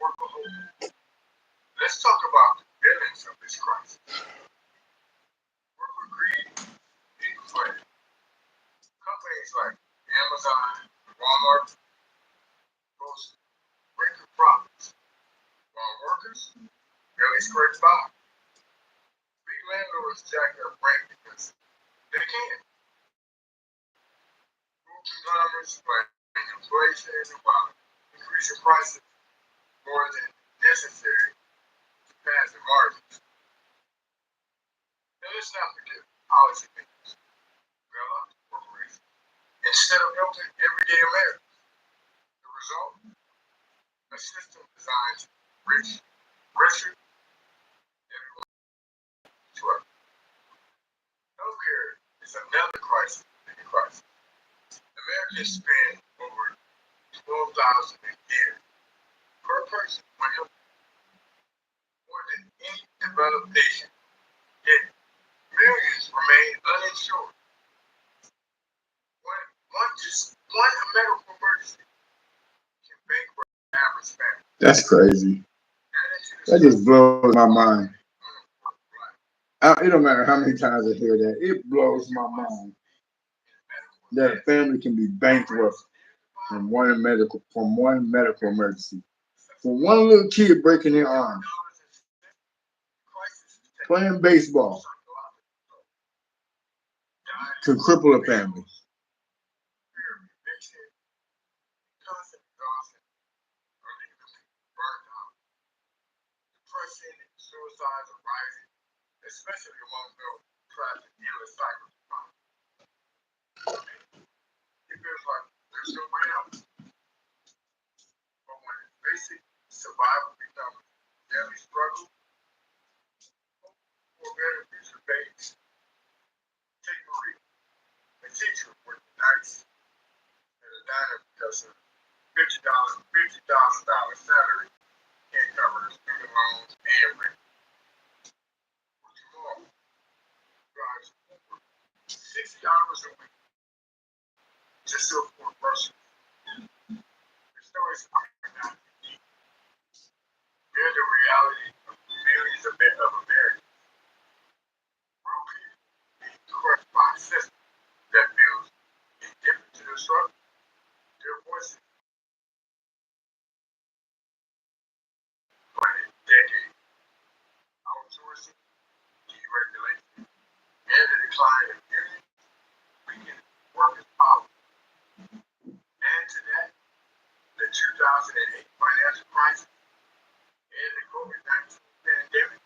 work a whole. Let's talk about the villains of this crisis. Corporate greed and credit. Companies like Amazon and Walmart boast record profits, while workers barely scrape by. Big landlords jack up rent because they can. Food conglomerates blame inflation while increasing prices more than necessary to pass their margins. And let's not forget policymakers, bailout corporations, instead of helping everyday Americans. The result? A system designed to richer, everyone to others. Healthcare is another crisis in the crisis. Americans spend over $12,000 a year per person will help more than any developed nation. Yet millions remain uninsured. One medical emergency can bankrupt the average family. That's crazy. That just blows my mind. It don't matter how many times I hear that. It blows my mind that a family can be bankrupt from one medical emergency. From one little kid breaking their arm, playing baseball, can cripple a family. Depression and suicides are rising, especially among those trapped in endless cycles of crime. It feels like there's no way out. But when basic survival becomes daily struggle, hope for a better future fades. Take Marie, a teacher working nights at a diner because her $50,000 salary can't cover her student loans and rent. For Jamal, drives over 60 hours a week just to afford groceries. The stories are not unique. They're the reality of millions of Americans. Real people being crushed by a system that feels indifferent to their struggle. Their voices for decades. Outsourcing, deregulation, and the decline of unions weaken workers' power. Add to that the 2008 financial crisis and the COVID-19 pandemic.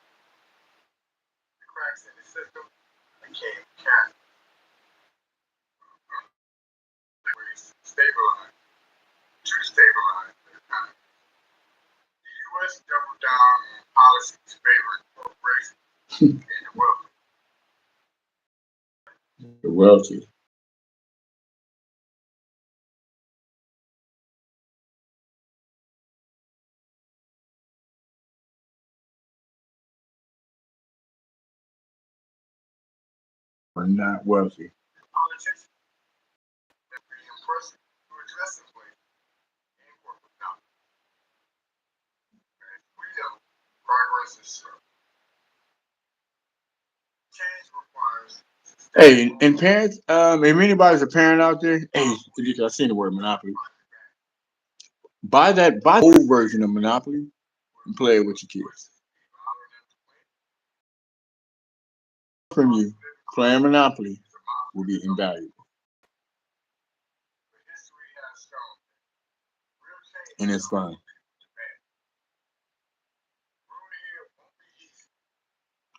The cracks in the system became chasms. To stabilize the economy. The U.S. doubled down on policies favoring corporations and the wealthy. The wealthy. Are not wealthy. Politicians that be impressive to address inflation and corporate power. As we know, progress is slow. Change requires. Hey, and parents, if anybody's a parent out there, hey, I seen the word monopoly. Buy the old version of Monopoly and play it with your kids. From you, playing Monopoly will be invaluable. And it's fun.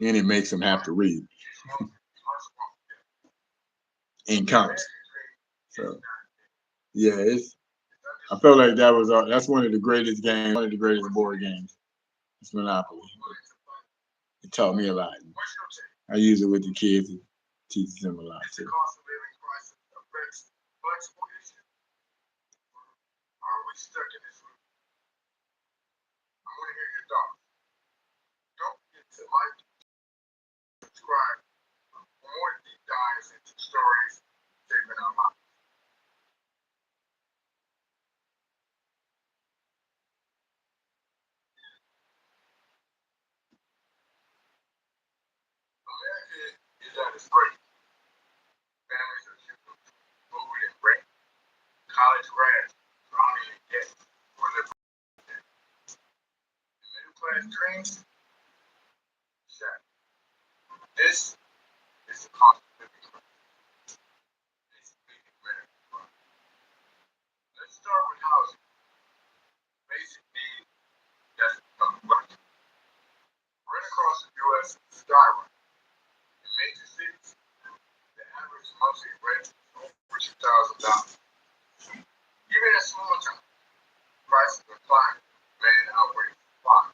And it makes them have to read and count. So yeah, I felt like that's one of the greatest games, one of the greatest board games. It's Monopoly. It taught me a lot. I use it with the kids. It teaches them a lot too. Are we stuck in this loop? I want to hear your thoughts. Don't forget to like, subscribe for more deep dives into stories shaping our lives. America is at its break. Families are shifting food and rent. College grads drowning in debt for their debt. The middle class dreams shattered. This is the cost of living crisis. It's making America cry. Let's start with housing. Basic need that's become luxury. Rent across the U.S. is skyrocketing. In major cities, the average monthly rent is over $2,000. Even in small towns, prices are climbing. Demand outweighs supply.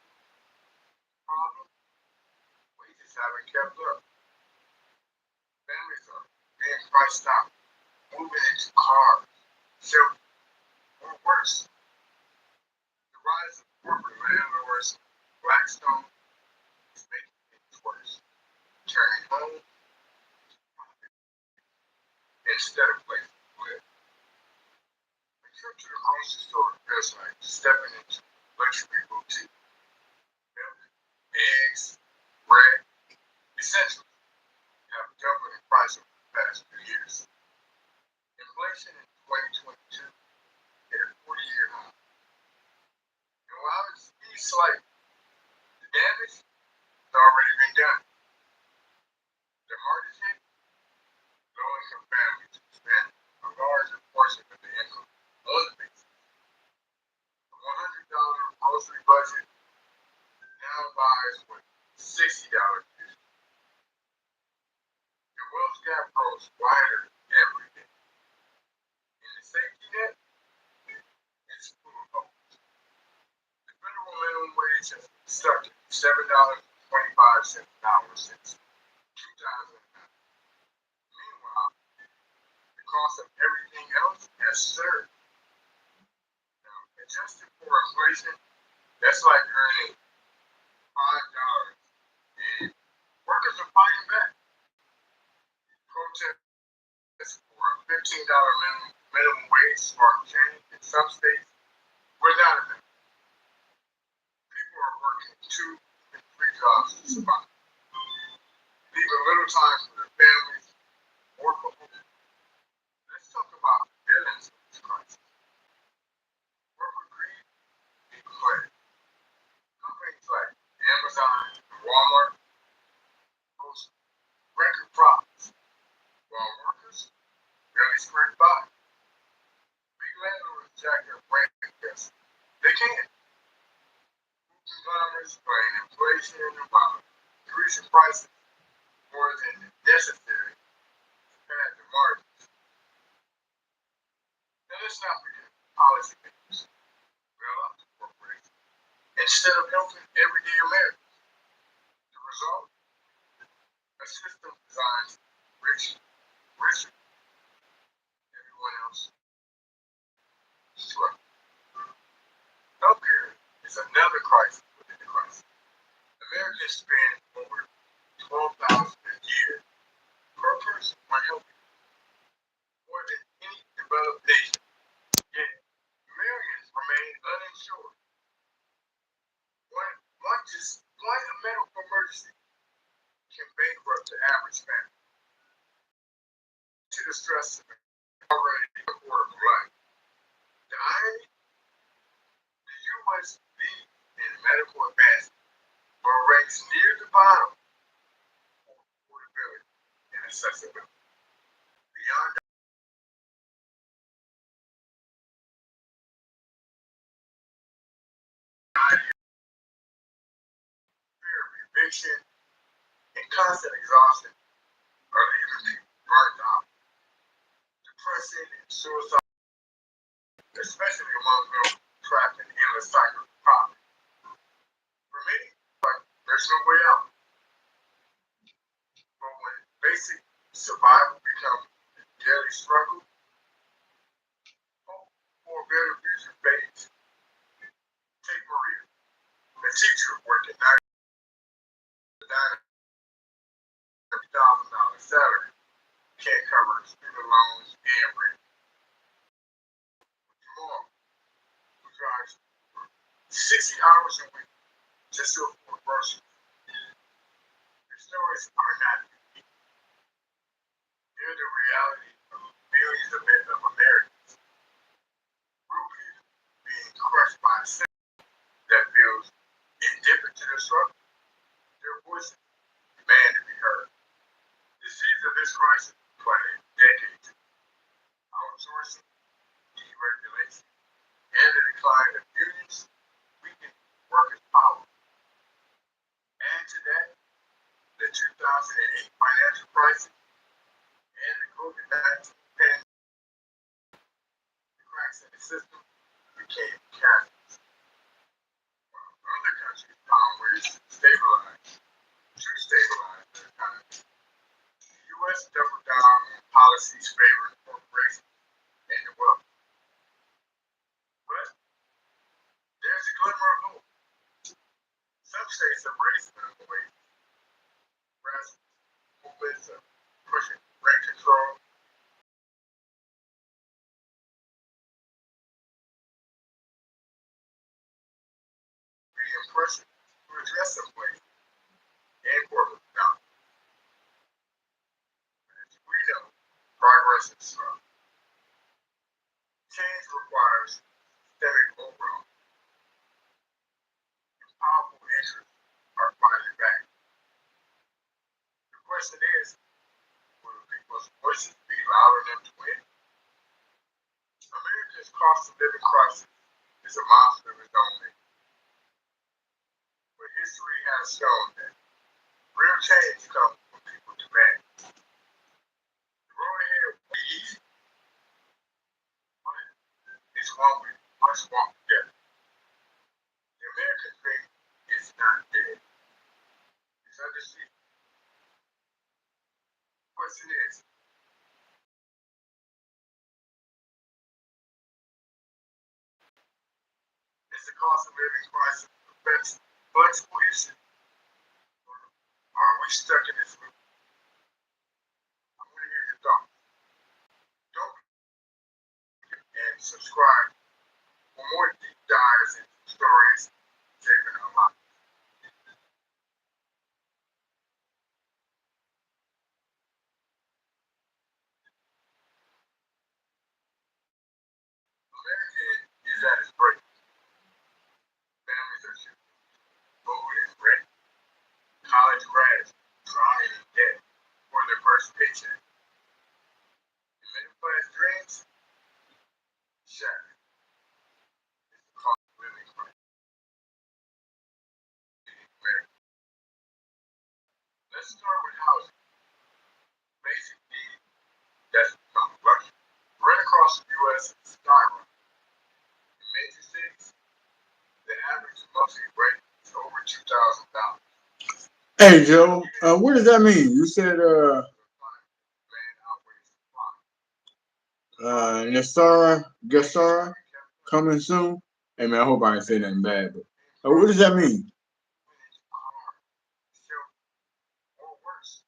Problem: wages haven't kept up. Families are being priced out, moving into cars, shelters, or worse. The rise of corporate landlords, Blackstone is making things worse, turning home instead of places to live. A trip to the grocery store feels like stepping into luxury boutique. Milk, eggs, bread, essentials have doubled in price over the past few years. Inflation in 2022 hit a 40-year high. And while it seems slight, the damage has already been done. The hardest hit, low-income families who spend a larger portion of their income on the basics. A $100 grocery budget now buys what $60 is. Your wealth gap grows wider every day. And the safety net is full of holes. The federal minimum wage has been stuck at $7.25 an hour since 2009. Meanwhile, the cost of everything else has surged. Now, adjusted for inflation, that's like earning $5, and workers are fighting back. Protests for a $15 minimum wage sparked change in some states were not enough. People are working 2 and 3 jobs to survive, leaving little time for their families or for home. Let's talk about the villains of this crisis. Corporate greed and credit. Companies like Amazon and Walmart post record profits, while workers barely scrape by. Big landlords jack their rent best they can. Food conglomerates blame inflation while increasing prices more than necessary to pad the margins. And let's not forget policymakers bail out the corporations instead of helping everyday Americans. The result? A system designed to richer, everyone else struggle. Healthcare is another crisis within the crisis. Americans spend over $12,000 a year per person on healthcare, more than any developed nation. Yet, millions remain uninsured. One medical emergency can bankrupt the average family. To the stress of already affordable life. The irony, the U.S. leads in medical advancement, but ranks near the bottom for affordability and accessibility. Beyond fear of eviction and constant exhaustion are leaving people burnt out, depression, and suicide, especially among those trapped in endless cycles of poverty. For many, there's no way out. But when basic survival becomes a daily struggle, hope for a better future fades. Take Maria, a teacher working $90,000 salary, can't cover student loans and rent. Jamal, who drives 60 hours a week just to afford groceries. The stories are not unique. They're the reality of millions of Americans. Real people being crushed by a system that feels indifferent to their struggle. Their voices demand to be heard. The seeds of this crisis planted decades ago. Outsourcing, deregulation, and the decline of unions weaken workers' power. Add to that the 2008 financial crisis and the COVID-19 pandemic. The cracks in the system became chasms. While other countries found ways to stabilize their economy, the U.S. doubled down on policies favoring corporations and the wealthy. But there's a glimmer of hope. pressure to address inflation and corporate economy. As we know, progress is slow. Change requires systemic overhaul. Powerful interests are fighting back. The question is, will people's voices be loud enough to win? America's cost of living crisis is a monster of its own nature. But history has shown that real change comes from people demand. The road ahead will be easy, but it's one we must walk together. The American dream is not dead. It's under siege. The question is the cost of living crisis affects flexible issues? Or are we stuck in this loop? I want to hear your thoughts. Don't forget and subscribe for more deep dives into stories shaping our lives. America is at its breaking. Families are shifting food and rent. College grads drowning in debt for their first paycheck. The middle class dreams shattered. It's the cost of living crisis in America. Let's start with housing. Basic need that's become a luxury. Rent across the U.S. is skyrocketing. In major cities, the average monthly rate is over $2,000. Hey Joe, what does that mean? You said Demand outweighs supply. Gasara coming soon. Hey man, I hope I ain't say nothing bad, but what does that mean? Or worse,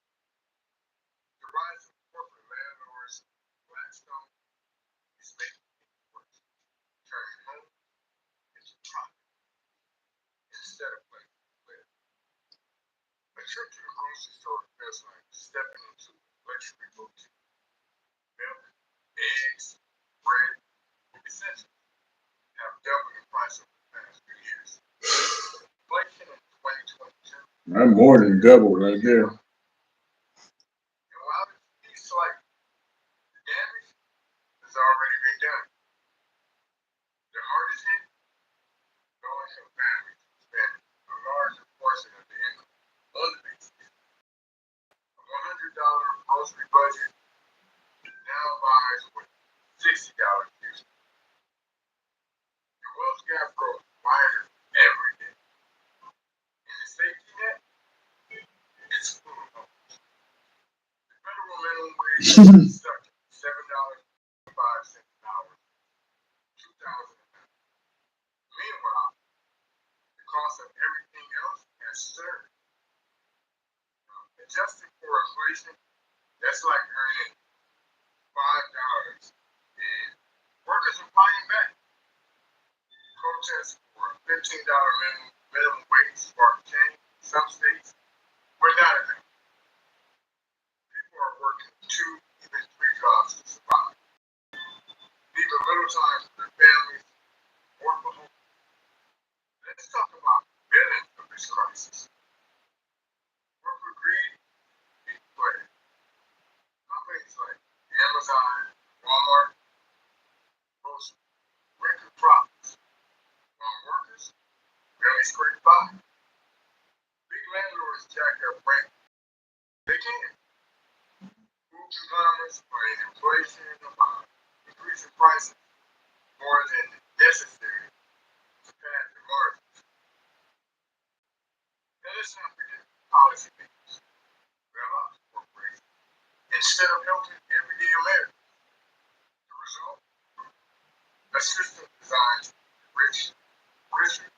the rise of corporate landlords, Blackstone, is making things worse, turning home into profit instead of place to live. A trip to the grocery store feels like stepping into a luxury boutique. Milk, eggs, bread, essentials have doubled in price over the past few years. Inflation in 2022. I'm more than double right there. And while it feels like the damage has already been done, the hardest hit, low-income families spend a larger portion of their income on the basics. A $100 grocery budget now buys with $60 usually. The wealth gap grows wider every day. And the safety net is full of holes. The federal minimum wage is stuck at $7.05 an hour, 2009. Meanwhile, the cost of everything else has surged. Adjusted for inflation, that's like earning $5, and workers are fighting back. Protests for a $15 minimum wage sparked change in some states, but not enough. People are working 2, even 3 jobs to survive, leaving little time for their families or for home. Let's talk about the villains of this crisis. Corporate greed is spread. Companies like Amazon, Walmart boast record profits, while workers barely scrape by. Big landlords jack up rent. They can. Food conglomerates find inflation increasing prices more than necessary to pad their margins. Now let's not forget policy makers, bailouts, corporations, instead of helping everyday Americans. The result? A system designed to enrich richer,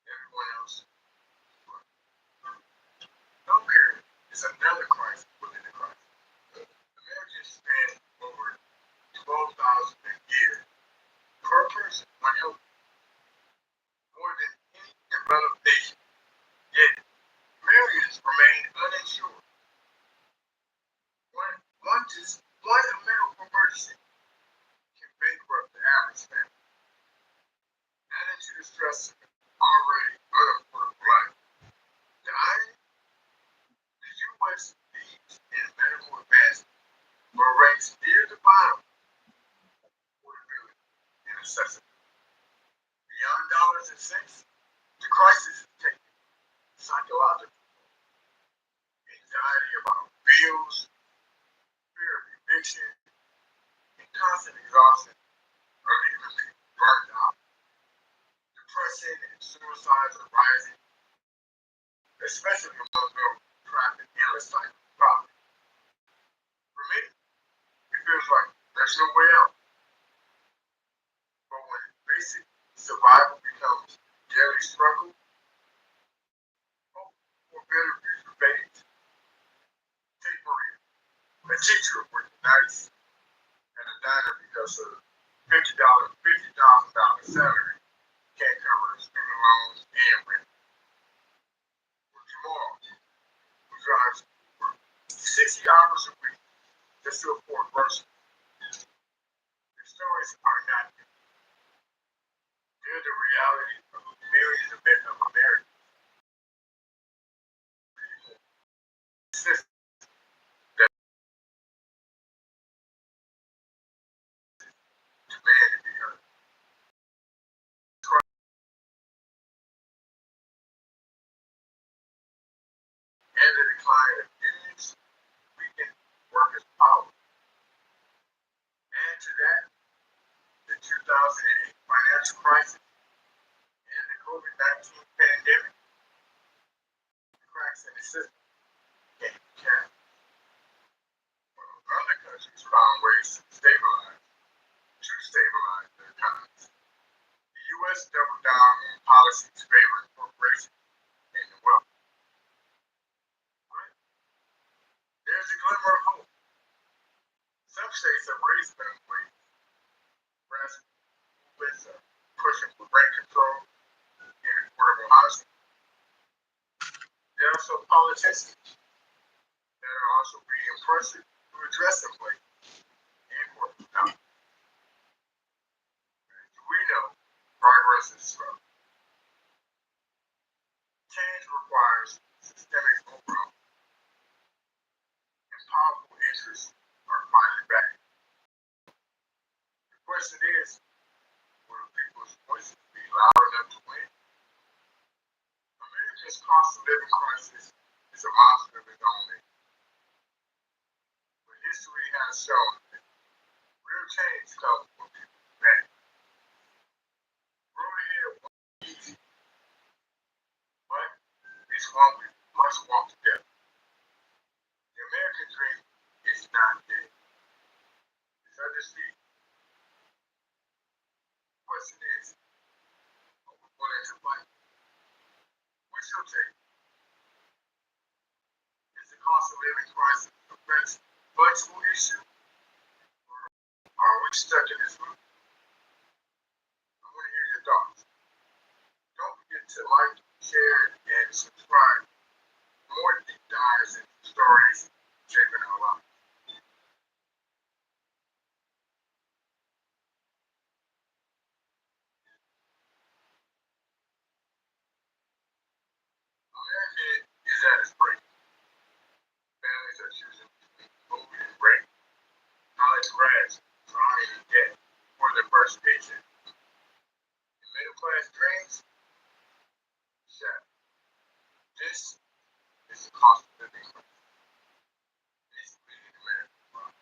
everyone else. Healthcare is another crisis within the crisis. Americans spend over $12,000 a year per person on health, more than any inflation, and constant exhaustion are leaving people burned out. Depression and suicides are rising, especially among those trapped in endless cycle of poverty. For me, it feels like there's no way out. But when basic survival becomes daily struggle, hope for better future fades. Take Maria, a teacher working nights at a diner because of $50,000 salary can't cover her student loans and rent. Or Jamal, who drives for 60 hours a week just to afford groceries. Their stories are not new. They're the reality of millions of Americans. People insist that demand to be heard. And the decline of unions weaken workers' power. Add to that the 2008 financial crisis and the COVID-19 pandemic, the cracks in the system can't be capped. Other countries found ways to stabilize their economies. The U.S. doubled down on policies favoring corporations and the wealthy. But there's a glimmer of hope. Some states have raised minimum wage. Grassroots movements are pushing for rent control and affordable housing. There are some politicians that are also being pressured to address inflation and corporate power. We know progress is slow. Change requires systemic overhaul, and powerful interests are finally back. The question is, will people's voices be loud enough to win? America's cost of living crisis is a monster of its own age. But history has shown that real change comes from people's back. Road ahead won't be easy, but it's one we must walk together. The American dream is not dead. It's undefeated. The question is, are we willing to fight? What's your take? Is the cost of living crisis a flexible issue? Or are we stuck in this loop? I want to hear your thoughts. Don't forget to like, share, and subscribe for more deep dives into stories shaping our lives. America is at its breaking. Families are choosing between food and rent. College grads drowning in debt for their first paycheck. And middle class dreams shattered. This is the cost of living crisis. It's bleeding America's problem.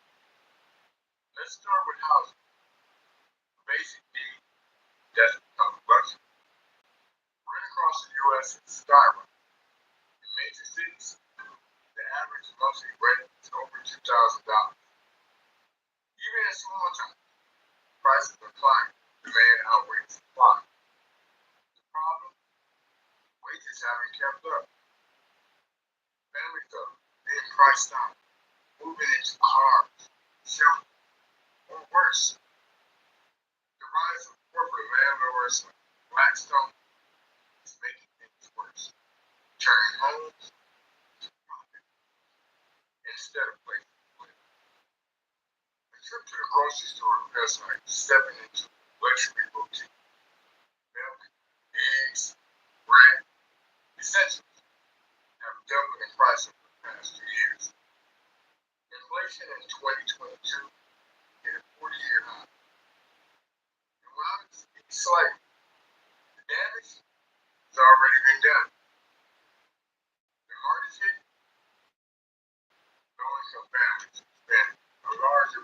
Let's start with housing. A basic need that's become a luxury. Rent across the U.S. is skyrocketing. In major cities, the average monthly rent is over $2,000. Even in small towns, prices are climbing. Demand outweighs supply. The problem? Wages haven't kept up. Families are being priced out, moving into cars, shelter, or worse. The rise of corporate landlords like Blackstone is making things worse, turning homes to profit instead of places to live. A trip to the grocery store feels like stepping into a luxury boutique. Milk, eggs, bread, essentials have doubled in price over the past 2 years. Inflation in 2022 hit a 40-year high. And while it's slight, the damage has already been done. The hardest hit, low-income families spend a larger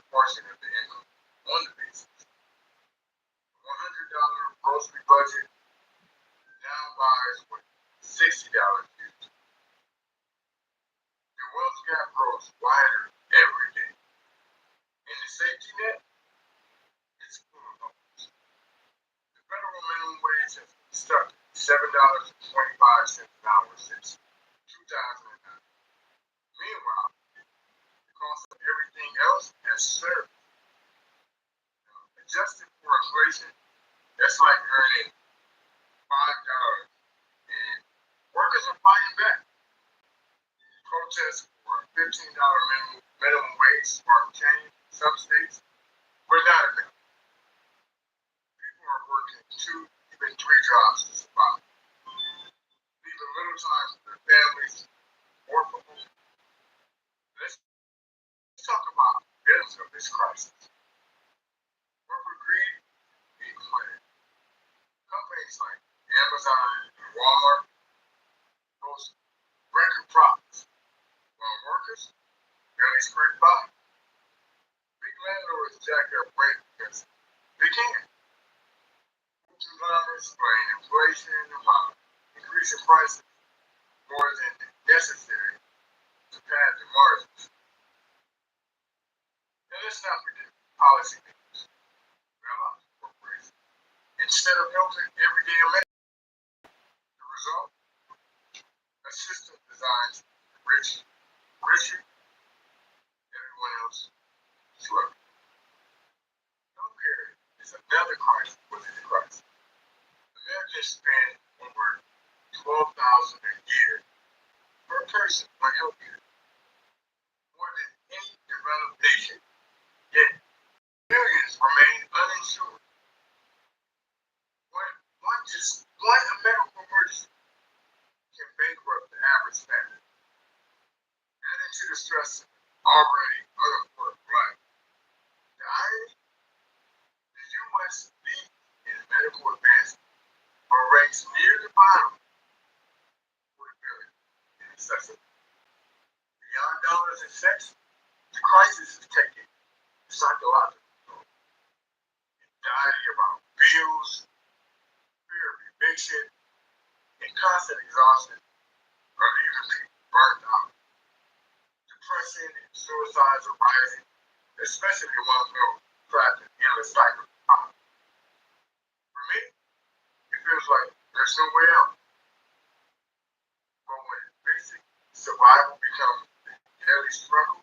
safety net is cooling homes. The federal minimum wage has stuck at $7.25 an hour since 2009. Meanwhile, the cost of everything else has surged. Adjusted for inflation, that's like earning $5, and workers are fighting back. Protests for a $15 minimum wage sparked change in some states were not enough. People are working 2, even 3 jobs to survive, leaving little time for their families or for home. Let's talk about the victims of this crisis. Corporate greed being planned. Companies like Amazon and Walmart boast record profits, while workers barely scrape by. Big landlords jack up rent because they can. Conglomerates blame inflation while increasing prices more than necessary to pad their margins. And let's not forget policymakers, bailout corporations, instead of helping everyday Americans. The result? A system designed to make the rich richer, everyone else struggling. Healthcare is another crisis within the crisis. Americans spend over $12,000 a year per person on healthcare, more than any developed nation. Yet millions remain uninsured. One medical emergency can bankrupt the average family. Adding to the stress of already unemployed life. The irony: the U.S. leads in medical advancement, but ranks near the bottom for affordability and accessibility. Beyond dollars and cents, the crisis is taking psychological toll. Anxiety about bills, fear of eviction, and constant exhaustion are leaving people burnt out. Depression and suicides are rising, especially among those trapped in endless cycles of poverty. For me, it feels like there's no way out. But when basic survival becomes a daily struggle,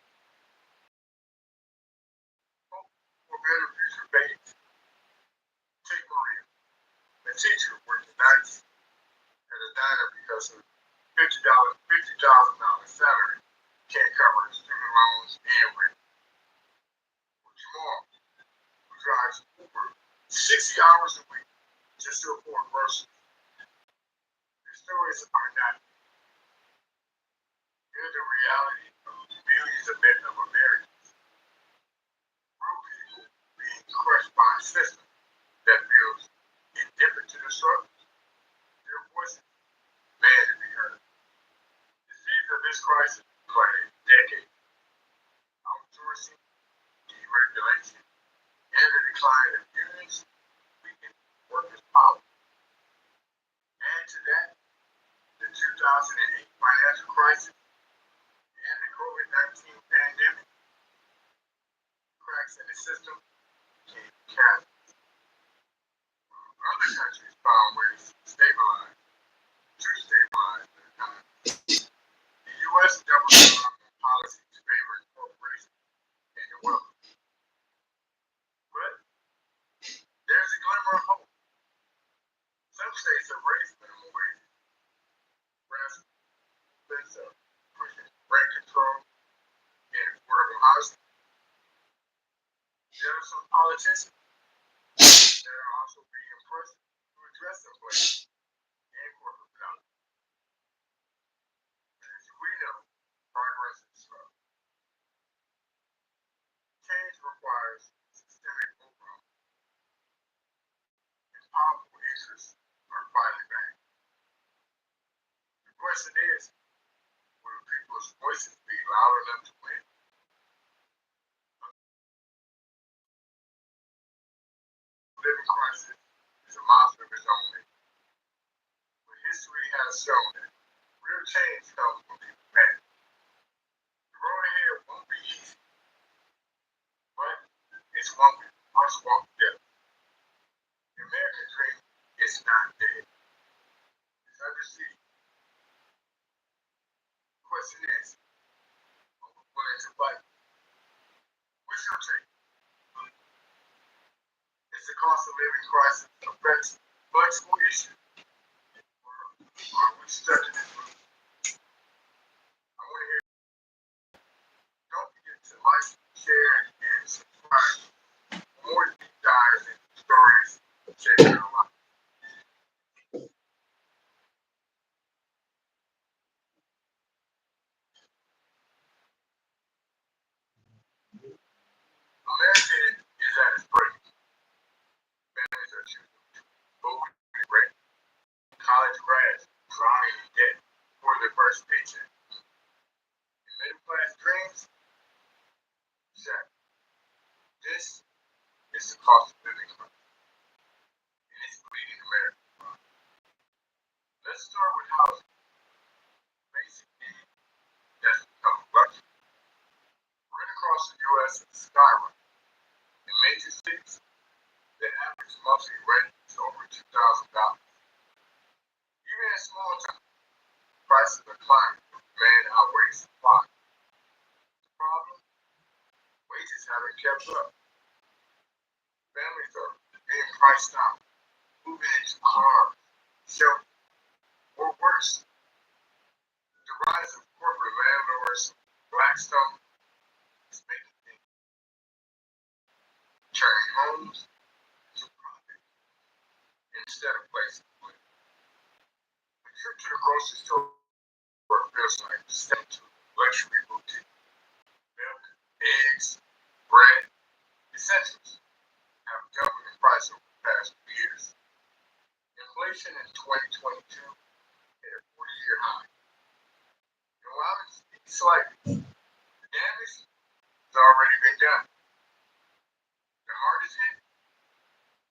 hope for a better future fades. Take Maria, a teacher working nights at a diner because her $50,000 salary can't cover her student loans and rent. Or Jamal, who drives Uber 60 hours a week just to afford groceries. Their stories are not. They're the reality of millions of Americans. Real people being crushed by a system that feels indifferent to their struggles. Their voices demand to be heard. The seeds of this crisis planted decades. Outsourcing, deregulation, and the decline of unions weaken workers' power. Add to that the 2008 financial crisis and the COVID-19 pandemic. Cracks in the system became chasms. Other countries found ways to stabilize their economy. The U.S. doubled down on policies favoring corporations and the wealthy. But there's a glimmer of hope. Some states have raised minimum wages. Grassroots are pushing rent control and affordable housing. There are some politicians that are also being pressed to address inflation and corporate power. As we know, progress is slow. Change requires systemic overhaul, and powerful interests are fighting back. The question is, will people's voices be loud enough to win? Living crisis is a monster of its own making. But history has shown that real change comes from people matter. The road ahead won't be easy, but must walk together. The American dream is not dead. It's under siege. The question is, are we willing to fight? Which will take? Is the cost of living crisis affects flexible issues? Or are we stuck in this room? I want to hear. Don't forget to like, share, and subscribe for more deep dives into stories shaping our life. America is at its break. Families are choosing food and rent. College grads drowning in debt for their first paycheck. And middle class dreams? Check. This is the cost of living crisis. And it's bleeding America. Let's start with housing. Basic need that's become a luxury. Rent across the U.S. is skyrocketing. In major cities, the average monthly rent is over $2,000. Even in small towns, prices are climbing. Demand outweighs supply. The problem? Wages haven't kept up. Families are being priced out, moving into cars, shelter, or worse. The rise of corporate landlords, Blackstone, is making things, turning homes into profit instead of places to live. A trip to the grocery store feels like stepping to a luxury boutique. Milk, eggs, bread, essentials have doubled in price over the past 2 years. Inflation in 2022 hit a 40-year high. And while it's slightly, the damage has already been done. The hardest hit,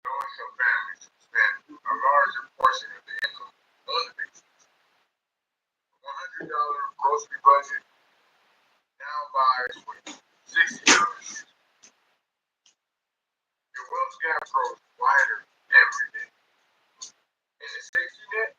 low-income families who spend a larger portion of their income on the basics. A $100 grocery budget now buys for $60. Your wealth gap grows wider every day. And the safety net,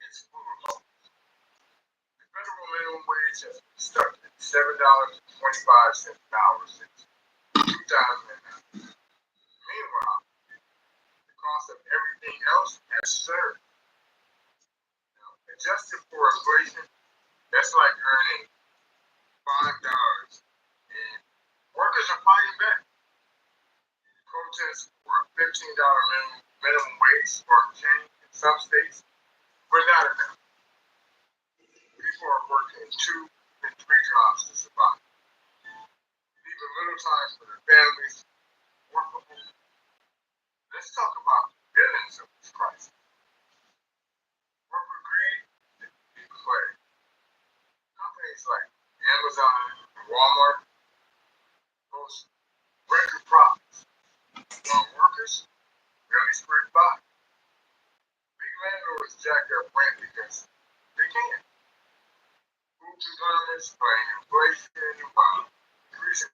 it's food alone. The federal minimum wage has been stuck at $7.25 an hour since 2009. Meanwhile, the cost of everything else has surged. Now, adjusted for inflation, that's like earning $5, and workers are fighting back. Protests for a $15 minimum wage sparked change in some states, but not enough. People are working 2 and 3 jobs to survive, leaving little time for their families or for home. Let's talk about the villains of this crisis. Corporate greed is a big player. Companies like Amazon and Walmart boast record profits, while workers barely scrape by. Big landlords jack up rent because they can. Food conglomerates blame inflation while increasing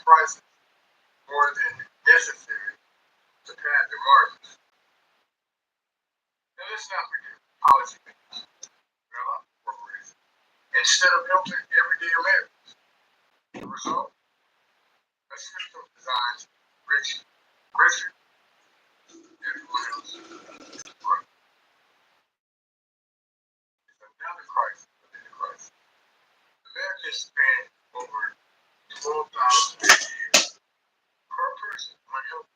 prices more than necessary to pad their margins. And let's not forget policymakers, corporations, instead of helping everyday Americans. The result? A system designed to rich, richer, everyone else is broke. It's another crisis within the crisis. America spent over 12,000 a year per person on health,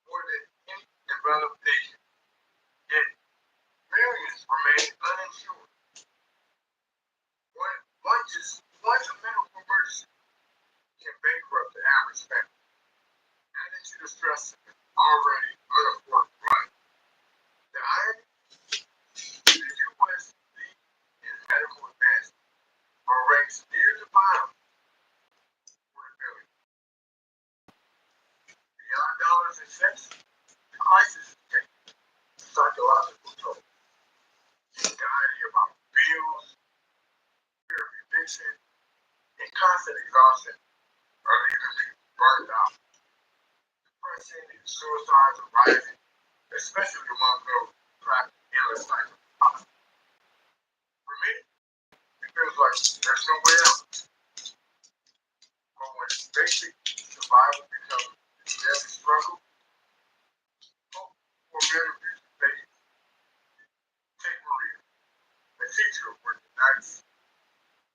more than any developed nation. Yet millions remain uninsured. One medical emergency can bankrupt the average family, adding to the stress of an already unaffordable life. The irony? The U.S. lead in medical advancement are ranked near the bottom for affordability. Beyond dollars and cents, the crisis is taking psychological toll. Anxiety about bills, fear of eviction, and constant exhaustion are leaving people burnt suicides are rising, especially among those trapped in endless cycle of poverty. For me, it feels like there's no way out. But when basic survival becomes a daily struggle, hope for a better future fades. Take Maria, a teacher working nights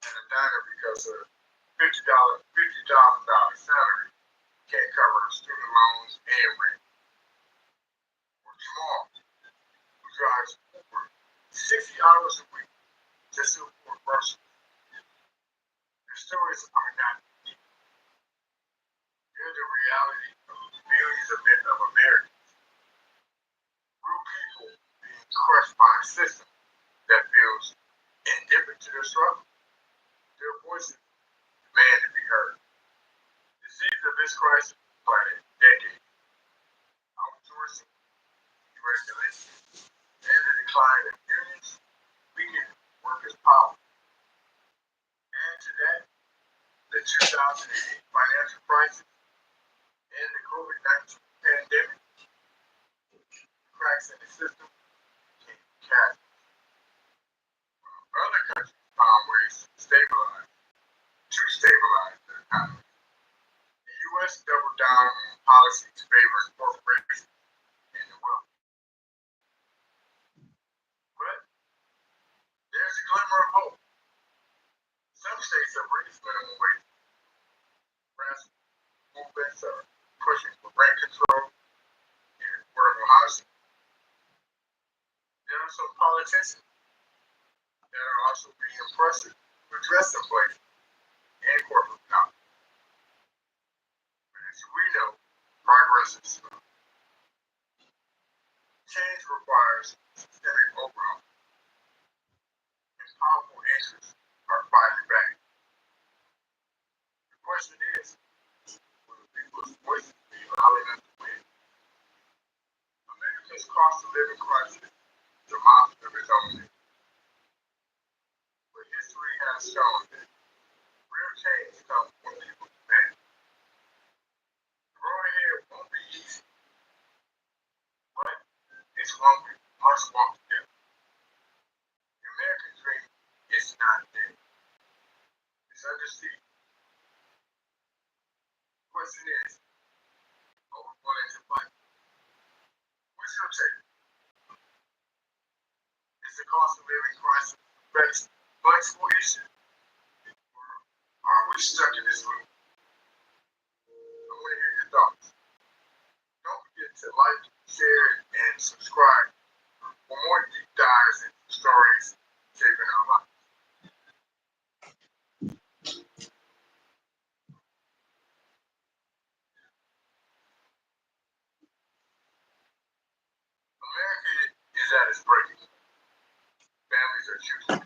at a diner because her $50,000 salary can't cover her student loans and rent. Or Jamal, who drives Uber 60 hours a week just to afford groceries. Their stories are not unique. They're the reality of millions of Americans. Real people being crushed by a system that feels indifferent to their struggle. Their voices demand to be heard. The seeds of this crisis were planted decades. Outsourcing, deregulation, and the decline of unions weakened workers' power. Add to that the 2008 financial crisis and the COVID-19 pandemic, cracks in the system became chasms. Other countries found ways to stabilize their economy. The U.S. doubled down on policies favoring corporations and the wealthy. But there's a glimmer of hope. Some states have raised minimum wage. Grassroots movements are pushing for rent control and affordable housing. There are some politicians that are also being impressive to address inflation and corporate power. But as we know, progress is slow. Change requires systemic overhaul, and powerful interests are fighting back. The question is, will the people's voices be loud enough to win? America's cost of living crisis is a monster of its own. But history has shown that real change comes when people demand. The road ahead won't be easy, but it's one we must walk together. The American dream is not dead. It's under siege. The question is, are we willing to fight? What's your take? Is the cost of living crisis a flexible issue? Or are we stuck in this loop? I want to hear your thoughts. Don't forget to like, share, and subscribe for more deep dives into stories shaping our lives. America is at its breaking. Families are choosing